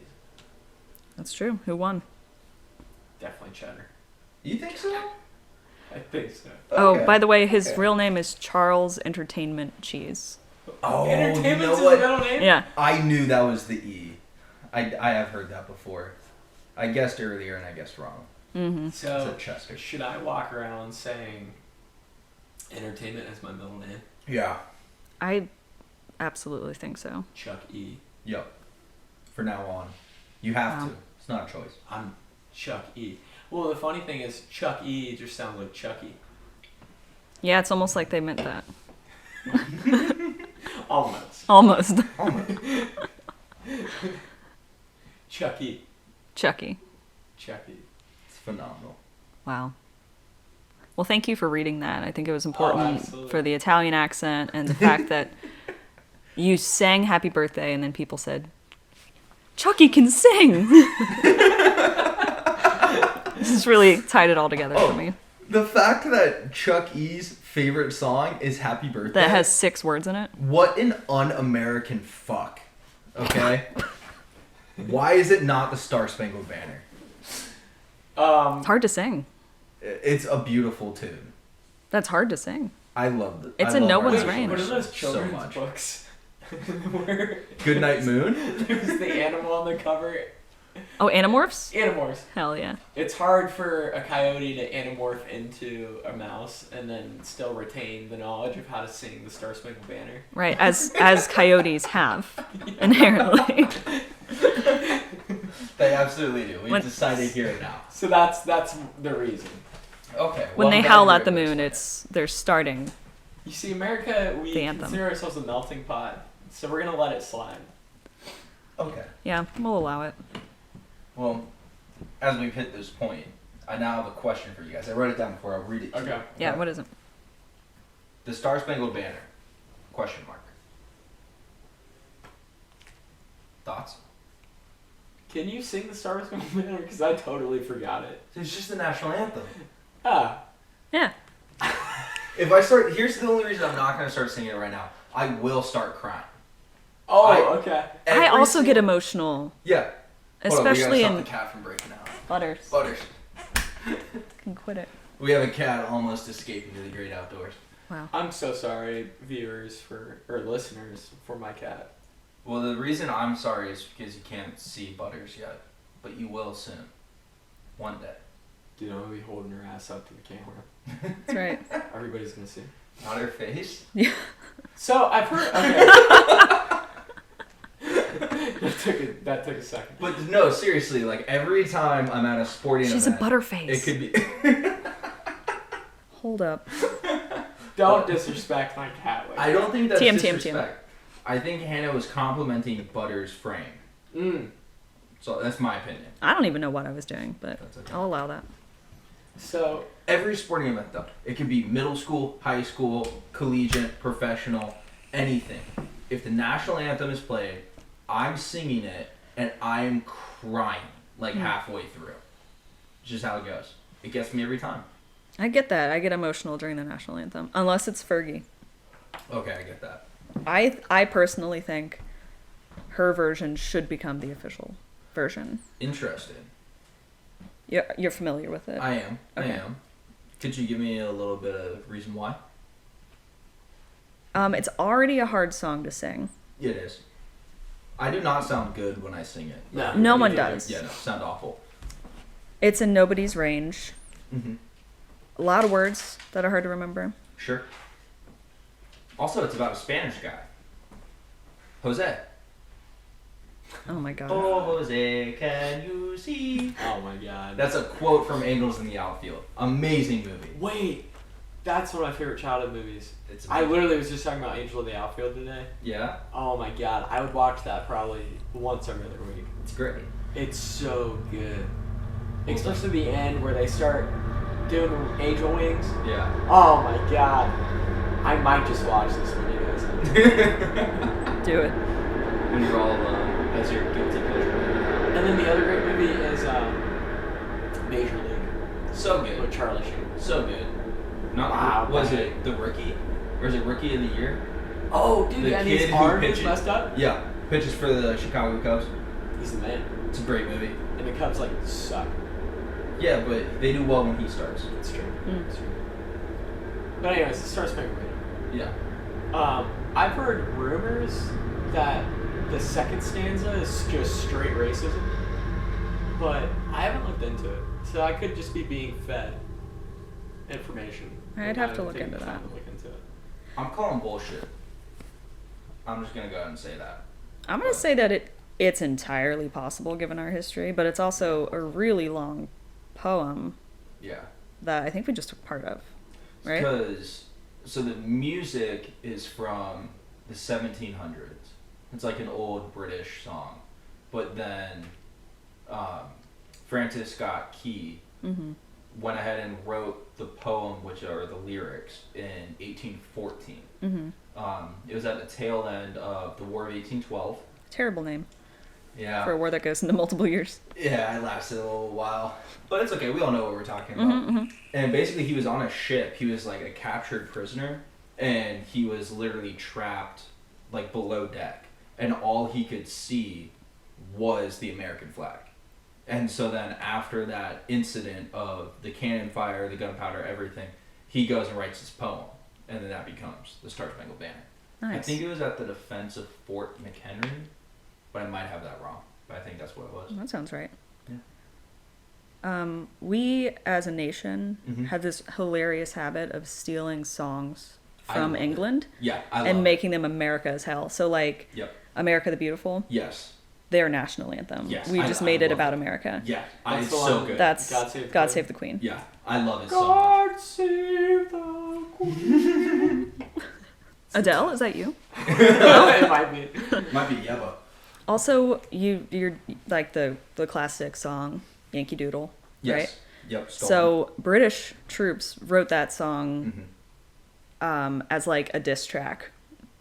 That's true. Who won? Definitely Cheddar. You think so? I think so. Oh, Okay. by the way, his real name is Charles Entertainment Cheese. Oh, you Entertainment's know his what? middle name? Yeah. I knew that was the E. I have heard that before. I guessed earlier and I guessed wrong. Mm-hmm. So, Is it Chester? should I walk around saying entertainment is my middle name? Yeah. I absolutely think so. Chuck E. Yep. For now on. You have Wow. to. It's not a choice. I'm Chuck E. Well, the funny thing is, Chuck E just sounds like Chucky. Yeah, it's almost like they meant that. Almost. Almost. Chucky. Chucky. Chucky. It's phenomenal. Wow. Well, thank you for reading that. I think it was important absolutely. for the Italian accent and the fact that you sang happy birthday and then people said, Chucky can sing. This has really tied it all together for me. The fact that Chuck E's favorite song is Happy Birthday. That has 6 words in it. What an un-American fuck. Okay? Why is it not the Star Spangled Banner? It's hard to sing. It's a beautiful tune. That's hard to sing. I love it. It's I in love no our one's national range. What are those so children's much. books? Where Goodnight Moon? there's the animal on the cover. Oh, Animorphs? Animorphs. Hell yeah. It's hard for a coyote to anamorph into a mouse and then still retain the knowledge of how to sing the Star Spangled Banner. Right, as coyotes have, inherently. They absolutely do. We've When- decided here and now. So that's the reason. Okay. When well, they I'm glad howl you're at the able to moon, explain they're starting. You see, America, we The anthem. consider ourselves a melting pot, so we're gonna let it slide. it. Okay. Yeah, we'll allow it. Well, as we've hit this point, I now have a question for you guys. I wrote it down before. I'll read it to you. Okay. Yeah, what is it? The Star Spangled Banner. Question mark. Thoughts? Can you sing the Star Spangled Banner? Because I totally forgot it. It's just the national anthem. Ah, Yeah. If I start, here's the only reason I'm not going to start singing it right now. I will start crying. oh, okay. I also get single- emotional, Yeah. Hold on, we especially gotta stop in the cat from breaking out. Butters. Butters. Can quit it. We have a cat almost escaping to the great outdoors. Wow. I'm so sorry, viewers or listeners, for my cat. Well, the reason I'm sorry is because you can't see Butters yet, but you will soon. One day. Dude, I'm gonna be holding her ass up to the camera. That's right. Everybody's gonna see. Not her face. So I've heard. Okay. that took a second. But no, seriously, like every time I'm at a sporting She's a event, butterface. it could be. Hold up. Don't disrespect my cat. Like I don't think that's TM. disrespect. I think Hannah was complimenting Butters' frame. So that's my opinion. I don't even know what I was doing, but That's okay. I'll allow that. So Every sporting event, though, it could be middle school, high school, collegiate, professional, anything. If the national anthem is played, I'm singing it and I'm crying like halfway through. It's just how it goes. It gets me every time. I get that. I get emotional during the national anthem, unless it's Fergie. Okay, I get that. I personally think her version should become the official version. Interesting. You're familiar with it? I am. Okay. I am. Could you give me a little bit of reason why? It's already a hard song to sing. It is. I do not sound good when I sing it. No. No one you does. Yeah, no, sound awful. It's in nobody's range. Mm-hmm. A lot of words that are hard to remember. Sure. Also, it's about a Spanish guy. Jose. Oh my god. Oh, Jose, can you see? Oh my god. That's a quote from Angels in the Outfield. Amazing movie. Wait, that's one of my favorite childhood movies. It's I literally was just talking about Angel of the Outfield today. Yeah, Oh my god, I would watch that probably once every other week. it's great. It's so good. Especially the end where they start doing angel wings. Yeah. Oh my god. I might just watch this when you guys end. Do it. When you're all alone, that's your guilty pleasure. And then the other great movie is Major League So with good. Charlie Sheen. So good. Not Wow, was man. it The Rookie? Or is it Rookie of the Year? Oh, dude, The and kid his who arm is pitches. messed up. Yeah. Pitches for the Chicago Cubs. He's the man. It's a great movie. And the Cubs like suck. Yeah, but they do well when he starts. It's true. Mm. It's true. But anyways, it starts playing radio. Yeah. I've heard rumors that the second stanza is just straight racism, but I haven't looked into it, so I could just be being fed information. I'd have to without look taking into the that. time to look into it. I'm calling bullshit. I'm just gonna go ahead and say that. I'm gonna say that it's entirely possible given our history, but it's also a really long poem Yeah. that I think we just took part of, right? Because so the music is from the 1700s. It's like an old British song, but then Francis Scott Key Mm-hmm. went ahead and wrote the poem, which are the lyrics, in 1814. Mm-hmm. It was at the tail end of the War of 1812. Terrible name Yeah. for a war that goes into multiple years. Yeah, it lasted a little while. But it's okay, we all know what we're talking about. Mm-hmm, mm-hmm. And basically, he was on a ship. He was like a captured prisoner, and he was literally trapped like below deck. And all he could see was the American flag. And so then after that incident of the cannon fire, the gunpowder, everything, he goes and writes this poem. And then that becomes the Star Spangled Banner. Nice. I think it was at the defense of Fort McHenry, but I might have that wrong. But I think that's what it was. That sounds right. Yeah. We, as a nation, Mhm. have this hilarious habit of stealing songs I from love it. England Yeah, I love and it. making them America as hell. So, like, Yep. America the Beautiful, Yes. their national anthem. Yes, We I- just I made it love about it. America. Yeah, That's it's the so one. good. That's God Save the God Queen. Save the Queen. Yeah, I love it so much. God save the Queen. Adele, is that you? It might be. Might be Yeba. Also, you're like the classic song Yankee Doodle, Yes. right? Yep. Stolen. So British troops wrote that song Mhm. as like a diss track,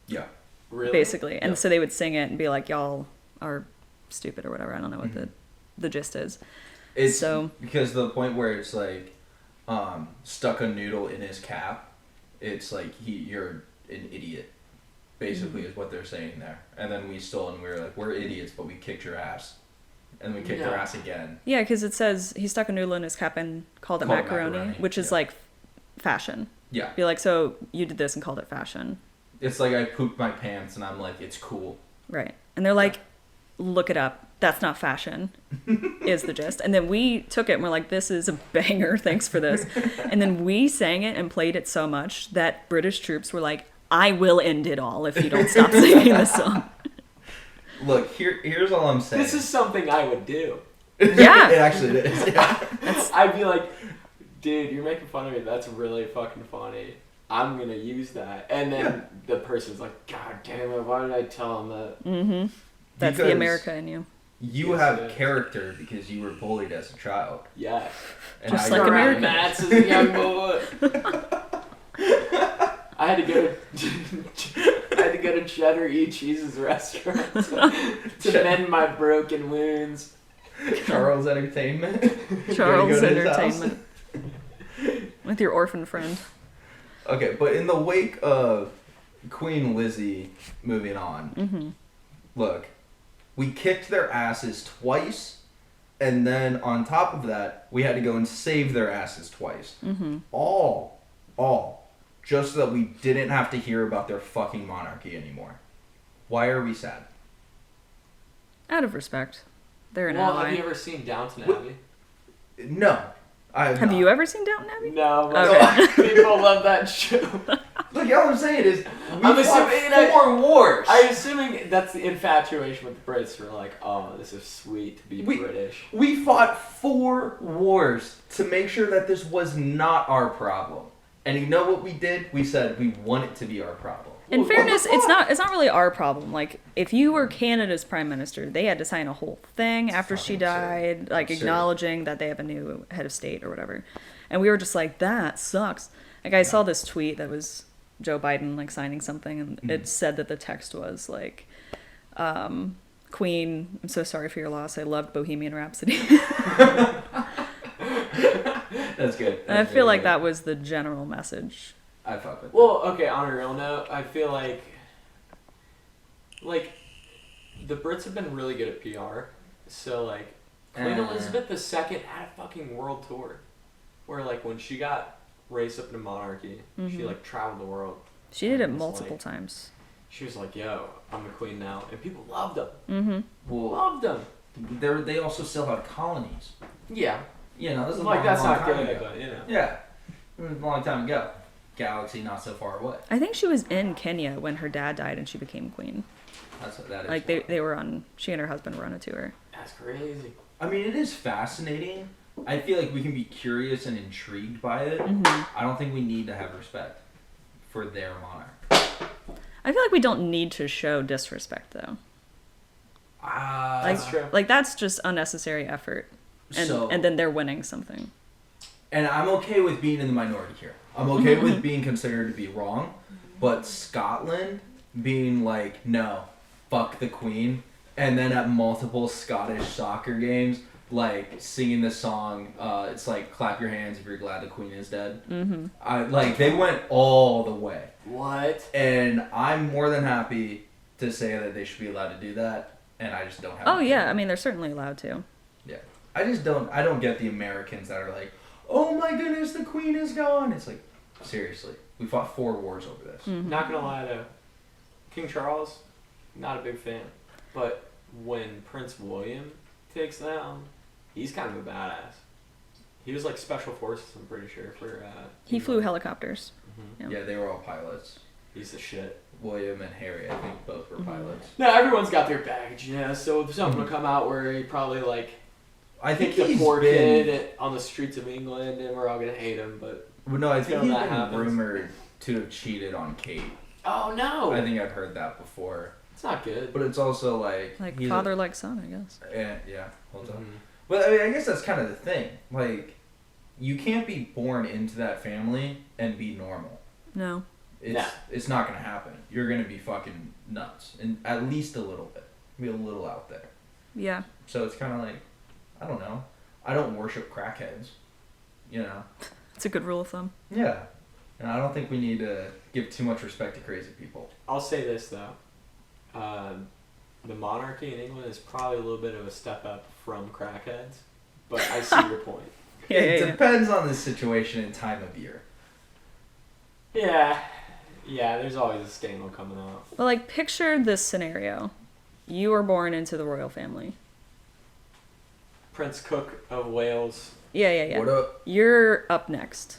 Yeah. Really? basically, and Yep. so they would sing it and be like, "Y'all are stupid" or whatever. I don't know what Mhm. the gist is. It's So- because the point where it's like stuck a noodle in his cap, it's like you're an idiot. Basically, is what they're saying there. And then we stole and we were like, we're idiots, but we kicked your ass, and we kicked their Yeah. ass again. Yeah, because it says he stuck a noodle in his cap and called it Called it macaroni, macaroni, which is yeah. like fashion. Yeah. Be like, so you did this and called it fashion, It's like I pooped my pants and I'm like, it's cool. right? And they're like, look it up. That's not fashion, is the gist. And then we took it and we're like, this is a banger. Thanks for this. And then we sang it and played it so much that British troops were like, I will end it all if you don't stop singing this song. Look, here's all I'm saying. This is something I would do. Yeah. It actually is. Yeah. I'd be like, dude, you're making fun of me. That's really fucking funny. I'm gonna use that. And then the person's like, God damn it, why did I tell him that? Mm-hmm. That's the Because America in you. You Yes, have it is. character because you were bullied as a child. Yeah. And Just now like you're- America. Mats as a young boy. I had to go to Cheddar E. Cheese's restaurant to mend my broken wounds. Charles Entertainment. Charles Go to his house. Entertainment. With your orphan friend. Okay, but in the wake of Queen Lizzie moving on, Mm-hmm. look, we kicked their asses twice, and then on top of that, we had to go and save their asses twice. Mm-hmm. All, just so that we didn't have to hear about their fucking monarchy anymore. Why are we sad? Out of respect. They're an Well, ally. have you ever seen Downton What? Abbey? No, I have Have not. you ever seen Downton Abbey? No, but Okay. people love that show. Look, all I'm saying is, we I'm fought assuming 4 wars. I'm assuming that's the infatuation with the Brits. We're like, oh, this is sweet to be We- British. We fought 4 wars to make sure that this was not our problem. And you know what we did? We said we want it to be our problem. In What the fairness, it's fuck? not really our problem. Like, if you were Canada's prime minister, they had to sign a whole thing after she fucking absurd. died, like Absurd. acknowledging that they have a new head of state or whatever. And we were just like, that sucks. Like, I saw this tweet that was Joe Biden like signing something, and Mm-hmm. it said that the text was like, Queen, I'm so sorry for your loss. I loved Bohemian Rhapsody. That's good. And I feel like that was the general message. I fuck with Well, okay, on a real note, I feel like the Brits have been really good at PR. So, like, Queen Elizabeth II had a fucking world tour, where like when she got raised up into monarchy, she like traveled the world. She did it And was multiple like- times. She was like, "Yo, I'm the queen now," and people loved them. Mm-hmm. Well, Loved them. they also still have colonies. Yeah, You know, this is a like long, that's long not time good, ago. but you know. Yeah, it was a long time ago. Galaxy not so far away. I think she was in Kenya when her dad died and she became queen. That is Like they were on, she and her husband were on a tour. That's crazy. I mean, it is fascinating. I feel like we can be curious and intrigued by it. Mm-hmm. I don't think we need to have respect for their monarch. I feel like we don't need to show disrespect though. That's true. Like that's just unnecessary effort. And then they're winning something. And I'm okay with being in the minority here. I'm okay with being considered to be wrong, but Scotland being like, no, fuck the Queen, and then at multiple Scottish soccer games, like singing the song, it's like clap your hands if you're glad the Queen is dead. Mm-hmm. Like they went all the way, What? and I'm more than happy to say that they should be allowed to do that, and I just don't have. Oh yeah, I mean they're certainly allowed to. Yeah, I don't get the Americans that are like, oh my goodness, the Queen is gone. It's like, seriously, we fought 4 wars over this. Not gonna lie though, King Charles, not a big fan. But when Prince William takes the helm, he's kind of a badass. He was like special forces, I'm pretty sure. He flew helicopters. Mhm. Yeah. Yeah, they were all pilots. He's the shit. William and Harry, I think, both were pilots. No, everyone's got their baggage, yeah. So if something will come out where he probably like I think picked a he's poor been. kid on the streets of England, and we're all gonna hate him. But Well, no, I think Until he's that been happens. rumored to have cheated on Kate. oh no, I think I've heard that before. it's not good. But it's also like Like he's father like son, I guess. yeah, hold on. Mhm. But I mean, I guess that's kind of the thing. Like, you can't be born into that family and be normal. No. It's not gonna happen. You're gonna be fucking nuts, and at least a little bit, be a little out there. Yeah. So it's kind of like, I don't know. I don't worship crackheads, you know. It's a good rule of thumb. Yeah, and I don't think we need to give too much respect to crazy people. I'll say this though, the monarchy in England is probably a little bit of a step up from crackheads, but I see your point. Yeah, It yeah, yeah. depends on the situation and time of year. Yeah, there's always a scandal coming out. But like picture this scenario. You were born into the royal family. Prince Cook of Wales. Yeah, yeah, yeah. What up? You're up next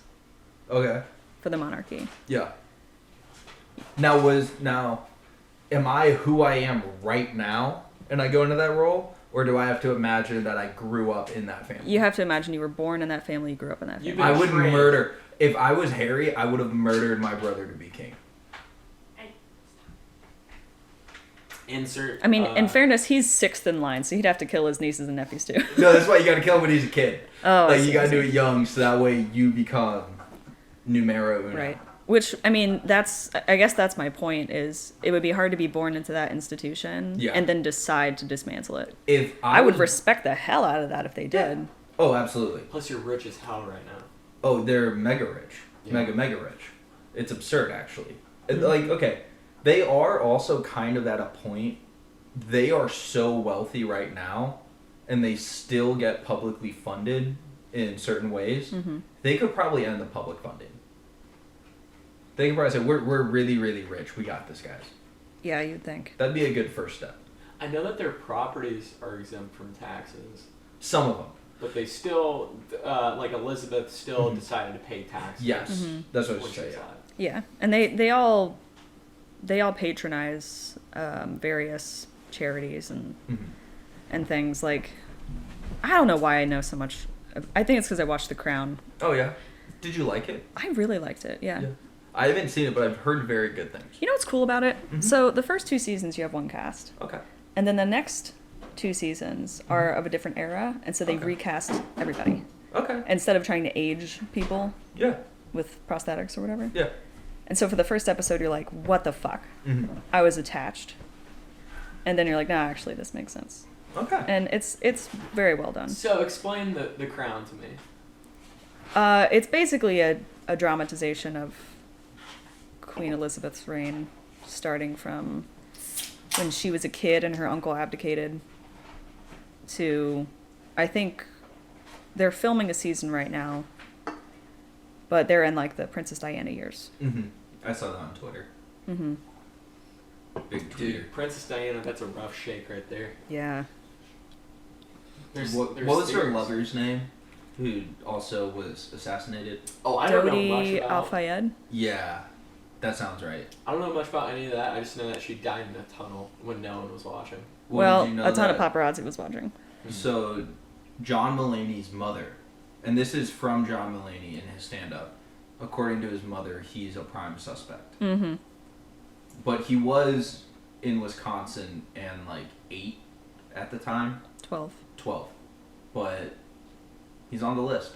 Okay. for the monarchy. Yeah. Now, am I who I am right now, and I go into that role, or do I have to imagine that I grew up in that family? You have to imagine you were born in that family, you grew up in that You've family. been I would trained. murder. If I was Harry, I would have murdered my brother to be king. Insert. I mean, in fairness, he's 6th in line, so he'd have to kill his nieces and nephews too. No, that's why you gotta kill him when he's a kid. Oh, I Like, see, you gotta I see. do it young, so that way you become numero uno. Right. Which, I mean, I guess that's my point, is it would be hard to be born into that institution Yeah. and then decide to dismantle it. If I would was- respect the hell out of that if they did. Oh, absolutely. Plus, you're rich as hell right now. Oh, they're mega rich. Yeah. Mega rich. It's absurd, actually. Like, okay, they are also kind of at a point, they are so wealthy right now, and they still get publicly funded in certain ways. Mm-hmm. They could probably end the public funding. They could probably say, we're really, really rich. We got this, guys. Yeah, you'd think. That'd be a good first step. I know that their properties are exempt from taxes, Some of them. but they still, like Elizabeth, still Mhm. decided to pay taxes. Yes. Mhm. That's what I was Which saying. is Yeah. Yeah, and they all patronize various charities Mhm. and things. Like, I don't know why I know so much. I think it's because I watched The Crown. Oh, yeah. Did you like it? I really liked it. Yeah. I haven't seen it, but I've heard very good things. You know what's cool about it? Mhm. So the first 2 seasons you have one cast, Okay. and then the next 2 seasons are of a different era, and so they Okay. recast everybody Okay. instead of trying to age people Yeah. with prosthetics or whatever. Yeah. And so for the first episode, you're like, "What the fuck?" hmm I was attached, and then you're like, "Nah, actually, this makes sense." Okay. And it's very well done. So explain the Crown to me. It's basically a dramatization of Queen Elizabeth's reign, starting from when she was a kid and her uncle abdicated, to I think they're filming a season right now, but they're in like the Princess Diana years. Mm-hmm. I saw that on Twitter. Mm-hmm. Big tweeter. Dude, Princess Diana, that's a rough shake right there. Yeah. What was her lover's name? Who also was assassinated? Oh, I don't know much Dodi about. Al-Fayed. Yeah, that sounds right. I don't know much about any of that. I just know that she died in a tunnel when no one was watching. Well, did you know a ton of that- paparazzi was watching. So, John Mulaney's mother, and this is from John Mulaney in his stand-up. According to his mother, he's a prime suspect. Mm-hmm. But he was in Wisconsin and like 8 at the time. 12. 12. But he's on the list.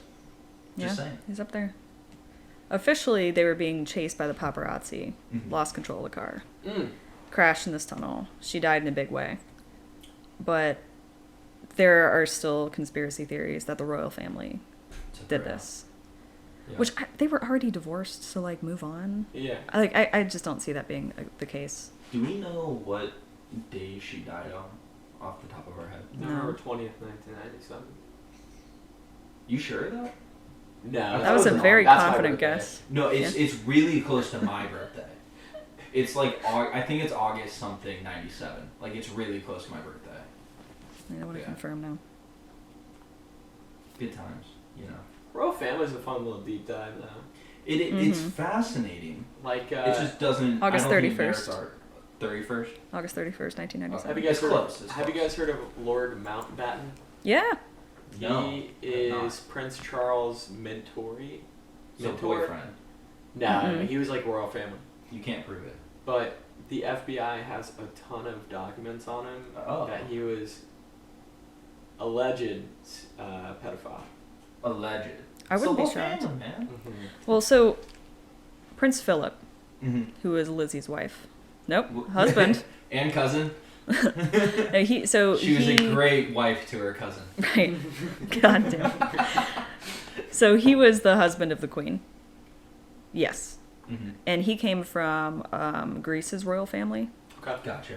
Just Yeah, saying. he's up there. Officially, they were being chased by the paparazzi. Mhm. Lost control of the car. Mm. Crashed in this tunnel. She died in a big way. But there are still conspiracy theories that the royal family did this. Yeah. Which they were already divorced, so like move on. Yeah. I just don't see that being the case. Do we know what day she died on, off the top of our head? No. November 20th, 1997. You sure though? No. That was a wasn't very on. That's my confident birthday. guess. No, it's Yeah. it's really close to my birthday. It's like I think it's August something 97. Like it's really close to my birthday. I don't want to Yeah. confirm now. Good times, you know. Royal Family's a fun little deep dive though. It's Mhm. fascinating. Like, It just doesn't. August I don't think 31st. merits are 31st. August 31st, 1997. have you guys It's heard? close, it's have you close. guys heard of Lord Mountbatten? Yeah. No, He have not. is Prince Charles' mentoree. So Mentor? boyfriend. No, Mhm. he was like royal family. You can't prove it. But the FBI has a ton of documents on him Oh. that he was alleged pedophile. Alleged. I wouldn't be It's the whole shocked. family, man. Well, so Prince Philip, Mm-hmm. who is Lizzie's wife. Nope, husband. And cousin. No, She was a great wife to her cousin. Right. God damn. So he was the husband of the queen. Yes. Mm-hmm. And he came from Greece's royal family. Okay. Gotcha.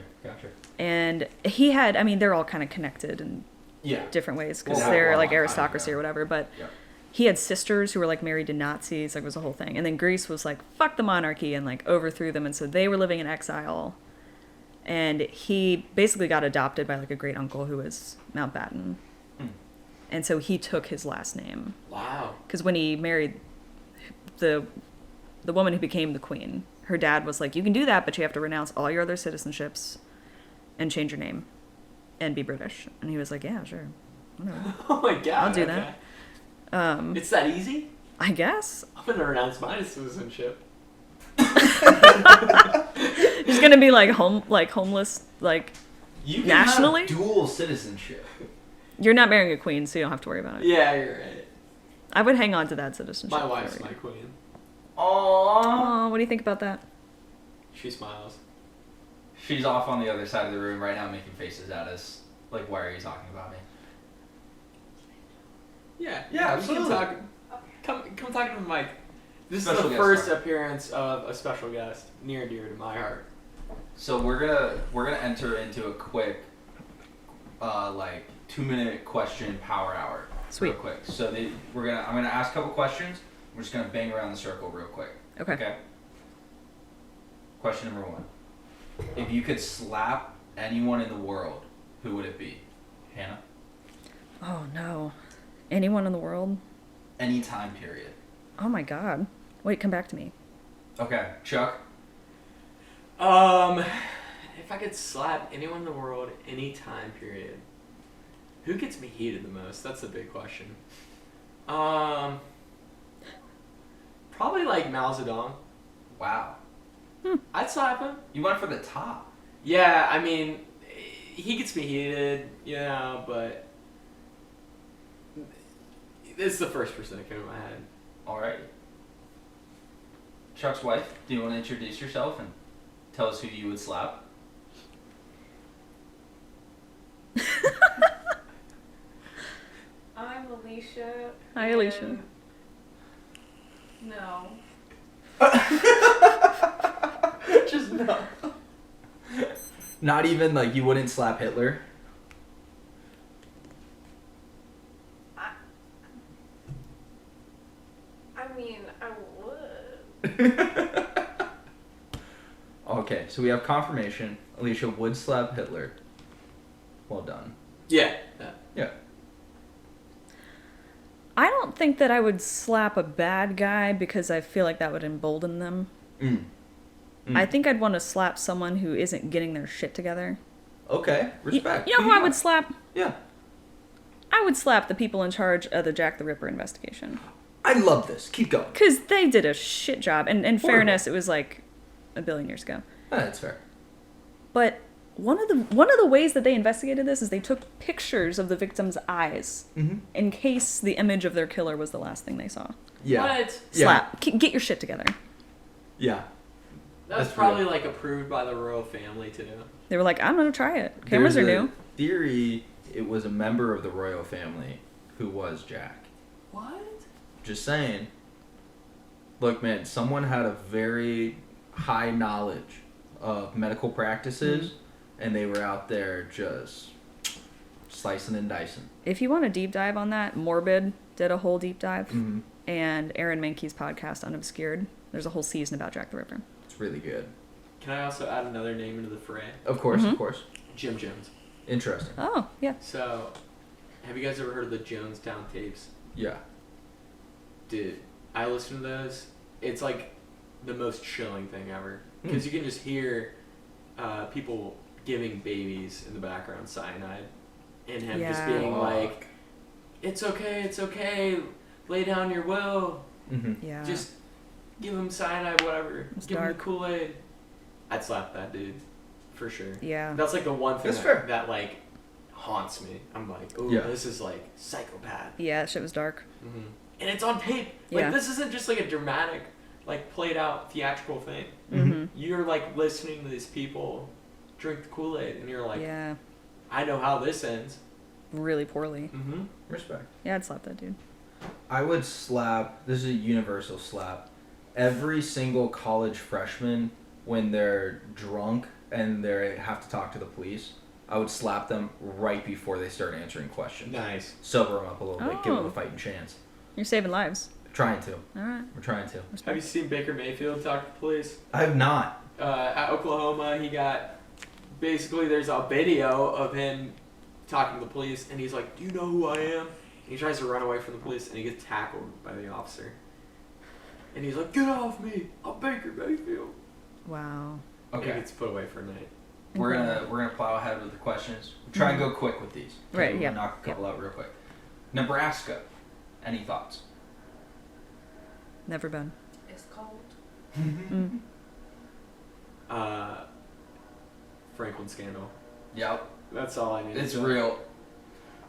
And he had, I mean, they're all kind of connected in Yeah. different ways because Well, they're well, like I know. aristocracy or whatever. But Yeah. he had sisters who were like married to Nazis. Like it was a whole thing. And then Greece was like, fuck the monarchy and like overthrew them. And so they were living in exile. And he basically got adopted by like a great uncle who was Mountbatten. Hmm. And so he took his last name. Wow. Because when he married the woman who became the queen, her dad was like, you can do that, but you have to renounce all your other citizenships and change your name and be British. And he was like, yeah, sure. Whatever. Oh my god. I'll do okay. that. It's that easy? I guess. I'm gonna renounce my citizenship. He's gonna be like homeless, like You can Nationally? have dual citizenship. you're not marrying a queen, so you don't have to worry about it. Yeah, you're right. I would hang on to that citizenship. My wife's for my you. queen. Aww. Aw, what do you think about that? She smiles. She's off on the other side of the room right now making faces at us. Like, why are you talking about me? Yeah. Yeah, we can absolutely. talk. Come talk to the mic. This Special is the guest first star. appearance of a special guest, near and dear to my heart. So we're gonna enter into a quick, like 2-minute question power hour. Sweet. Real quick. So I'm gonna ask a couple questions. We're just gonna bang around the circle real quick. Okay. Question number 1. If you could slap anyone in the world, who would it be? Hannah? Oh no. Anyone in the world? Any time period. Oh my god. Wait, come back to me. Okay. Chuck? If I could slap anyone in the world, any time period, who gets me heated the most? That's a big question. Probably like Mao Zedong. Wow. I'd slap him. You went for the top. Yeah, I mean, he gets me heated, you know, but this is the first person that came to my head. Alright. Chuck's wife, do you want to introduce yourself and tell us who you would slap? I'm Alicia. Hi, Alicia. and- No. Just no. Not even like you wouldn't slap Hitler. Okay, so we have confirmation. Alicia would slap Hitler. Well done. Yeah. Yeah. I don't think that I would slap a bad guy because I feel like that would embolden them. Mm. I think I'd want to slap someone who isn't getting their shit together. Okay, respect. You know who I would slap? Yeah. I would slap the people in charge of the Jack the Ripper investigation. I love this. Keep going. Because they did a shit job. And in fairness, it was like a billion years ago. That's fair. But one of the ways that they investigated this is they took pictures of the victim's eyes Mm-hmm. in case the image of their killer was the last thing they saw. Yeah. What? Yeah. Slap. Get your shit together. Yeah. That's That's probably real. like approved by the royal family too. They were like, I'm gonna try it. Cameras There's are a new. Theory, it was a member of the royal family who was Jack. What? Just saying. Look, man, someone had a very high knowledge of medical practices, and they were out there just slicing and dicing. If you want a deep dive on that, Morbid did a whole deep dive, Mm-hmm. and Aaron Mankey's podcast, Unobscured, there's a whole season about Jack the Ripper. It's really good. Can I also add another name into the fray? Of course, Mhm. of course. Jim Jones. Interesting. Oh, yeah. So, have you guys ever heard of the Jonestown tapes? Yeah. Dude, I listen to those. It's like the most chilling thing ever. Because you can just hear people giving babies in the background cyanide. And him just Yeah. being like, it's okay, lay down your will. Mm-hmm. Yeah. Just give him cyanide, whatever. It's Give him dark. the Kool-Aid. I'd slap that dude. For sure. yeah. That's like the one thing That's fair. that like haunts me. I'm like, oh, Yeah. this is like psychopath. Yeah, that shit was dark. Mm-hmm. And it's on tape. Like Yeah. this isn't just like a dramatic, like played out theatrical thing. Mm-hmm. You're like listening to these people drink the Kool-Aid, and you're like, Yeah. I know how this ends. Really poorly. Mm-hmm. Respect. Yeah, I'd slap that dude. I would slap, this is a universal slap, every single college freshman when they're drunk and they have to talk to the police. I would slap them right before they start answering questions. Nice. Sober them up a little bit, give them Oh. a fighting chance. You're saving lives. Trying to. All right. We're trying to. Have you Respect. seen Baker Mayfield talk to the police? I have not. At Oklahoma, he got basically there's a video of him talking to the police, and he's like, "Do you know who I am?" And he tries to run away from the police, and he gets tackled by the officer. And he's like, "Get off me! I'm Baker Mayfield." Wow. And he gets put away for a night. We're gonna plow ahead with the questions. We'll try and go quick with these. Okay, Right, we'll yeah. knock a couple out real quick. Nebraska. Any thoughts? Never been. It's cold. Mm. Franklin scandal. Yep. That's all I need. It's to know. real.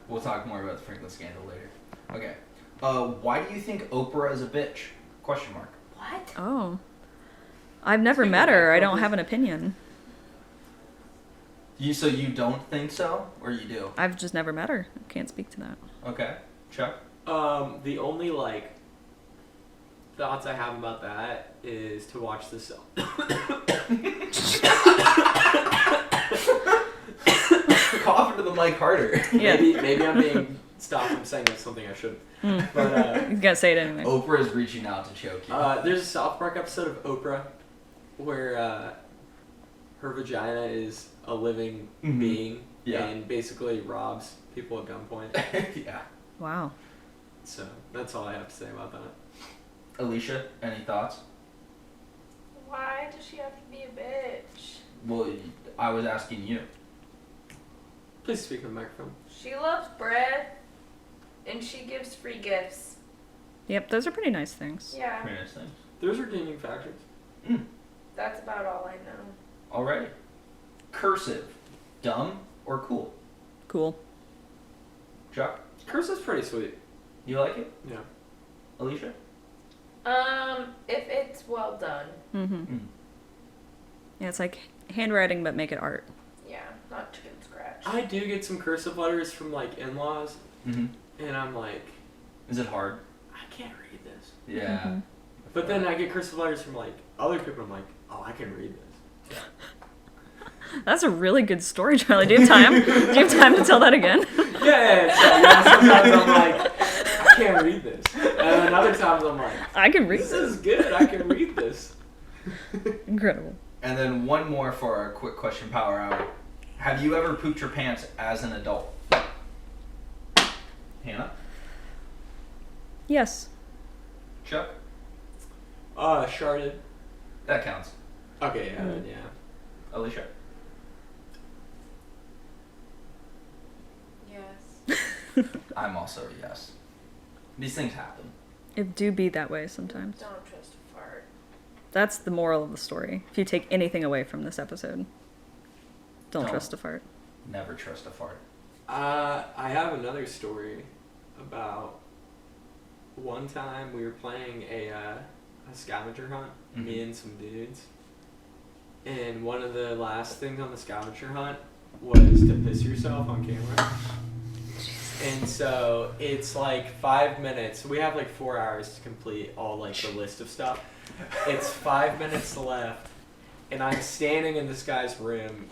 We'll talk more about the Franklin scandal later. Okay. Why do you think Oprah is a bitch? Question mark. What? Oh. I've never Speaking met of her. I that, don't have an opinion. So you don't think so, or you do? I've just never met her. I can't speak to that. Okay. Chuck. The only like thoughts I have about that is to watch this. Cough into the mic harder. Yeah. Maybe I'm being stopped from saying something I shouldn't. But You gotta say it anyway. Oprah is reaching out to choke you. there's a South Park episode of Oprah where her vagina is a living Mhm. being Yeah. and basically robs people at gunpoint. Yeah. Wow. So that's all I have to say about that. Alicia, any thoughts? Why does she have to be a bitch? Well, I was asking you. Please speak in the microphone. She loves bread, and she gives free gifts. Yep, those are pretty nice things. Yeah, Very nice things. There's redeeming factors. that's about all I know. Alrighty. Cursive. Dumb or cool? Cool. Chuck, Cursive's pretty sweet. you like it? Yeah. Alicia? If it's well done. Mm-hmm. Mm. Yeah, it's like handwriting, but make it art. Yeah, not chicken scratch. I do get some cursive letters from like in-laws, Mm-hmm. and I'm like, Is it hard? I can't read this. Yeah. Mhm. But then I get cursive letters from like other people. I'm like, oh, I can read this. That's a really good story, Charlie. Do you have time? Do you have time to tell that again? Yeah. So, sometimes I'm like, I can't read this, and then other times I'm like, I can read this this. is good. I can read this. Incredible. And then one more for our quick question power hour. Have you ever pooped your pants as an adult? Hannah? Yes. Chuck? Sharded. That counts. Okay, yeah, Mm. yeah. Alicia? Yes. I'm also a yes. These things happen. It do be that way sometimes. Don't trust a fart. That's the moral of the story. If you take anything away from this episode, don't Don't. trust a fart. Never trust a fart. I have another story about one time we were playing a scavenger hunt, me Mhm. and some dudes. And one of the last things on the scavenger hunt was to piss yourself on camera. And so it's like 5 minutes. We have like 4 hours to complete all like the list of stuff. It's 5 minutes left, and I'm standing in this guy's room,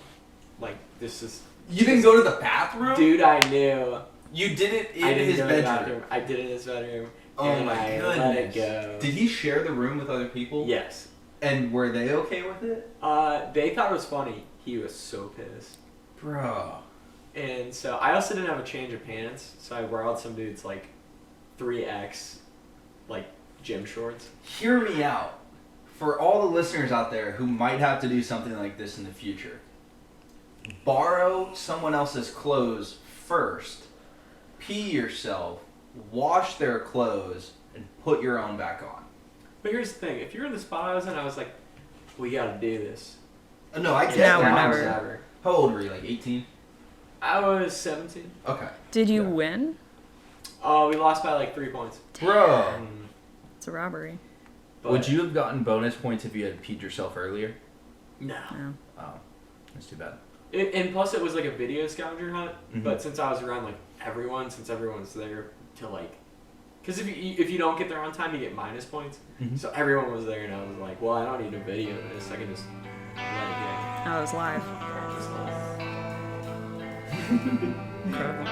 like this is. You didn't go to the bathroom? Dude, I knew. You did it I in didn't his go to the bedroom. bathroom. I did it in his bedroom. Oh and my I goodness. let it go. Did he share the room with other people? Yes. And were they okay with it? They thought it was funny. He was so pissed. Bro. And so I also didn't have a change of pants, so I borrowed some dude's like 3X like gym shorts. Hear me out. For all the listeners out there who might have to do something like this in the future, borrow someone else's clothes first, pee yourself, wash their clothes, and put your own back on. But here's the thing: if you're in the spot I was in, I was like, "We gotta do this." No, I And get Now or now never. it's never. How old were you? Like 18? I was 17. Okay. Did you Yeah. win? Oh, we lost by like 3 points. Bro. It's a robbery. But Would you have gotten bonus points if you had peed yourself earlier? No. No. Oh, that's too bad. And plus, it was like a video scavenger hunt. Mhm. But since I was around like everyone, since everyone's there to like, because if you don't get there on time, you get minus points. Mhm. So everyone was there, and I was like, well, I don't need to video this. I can just let it I was live. Practice this. Incredible.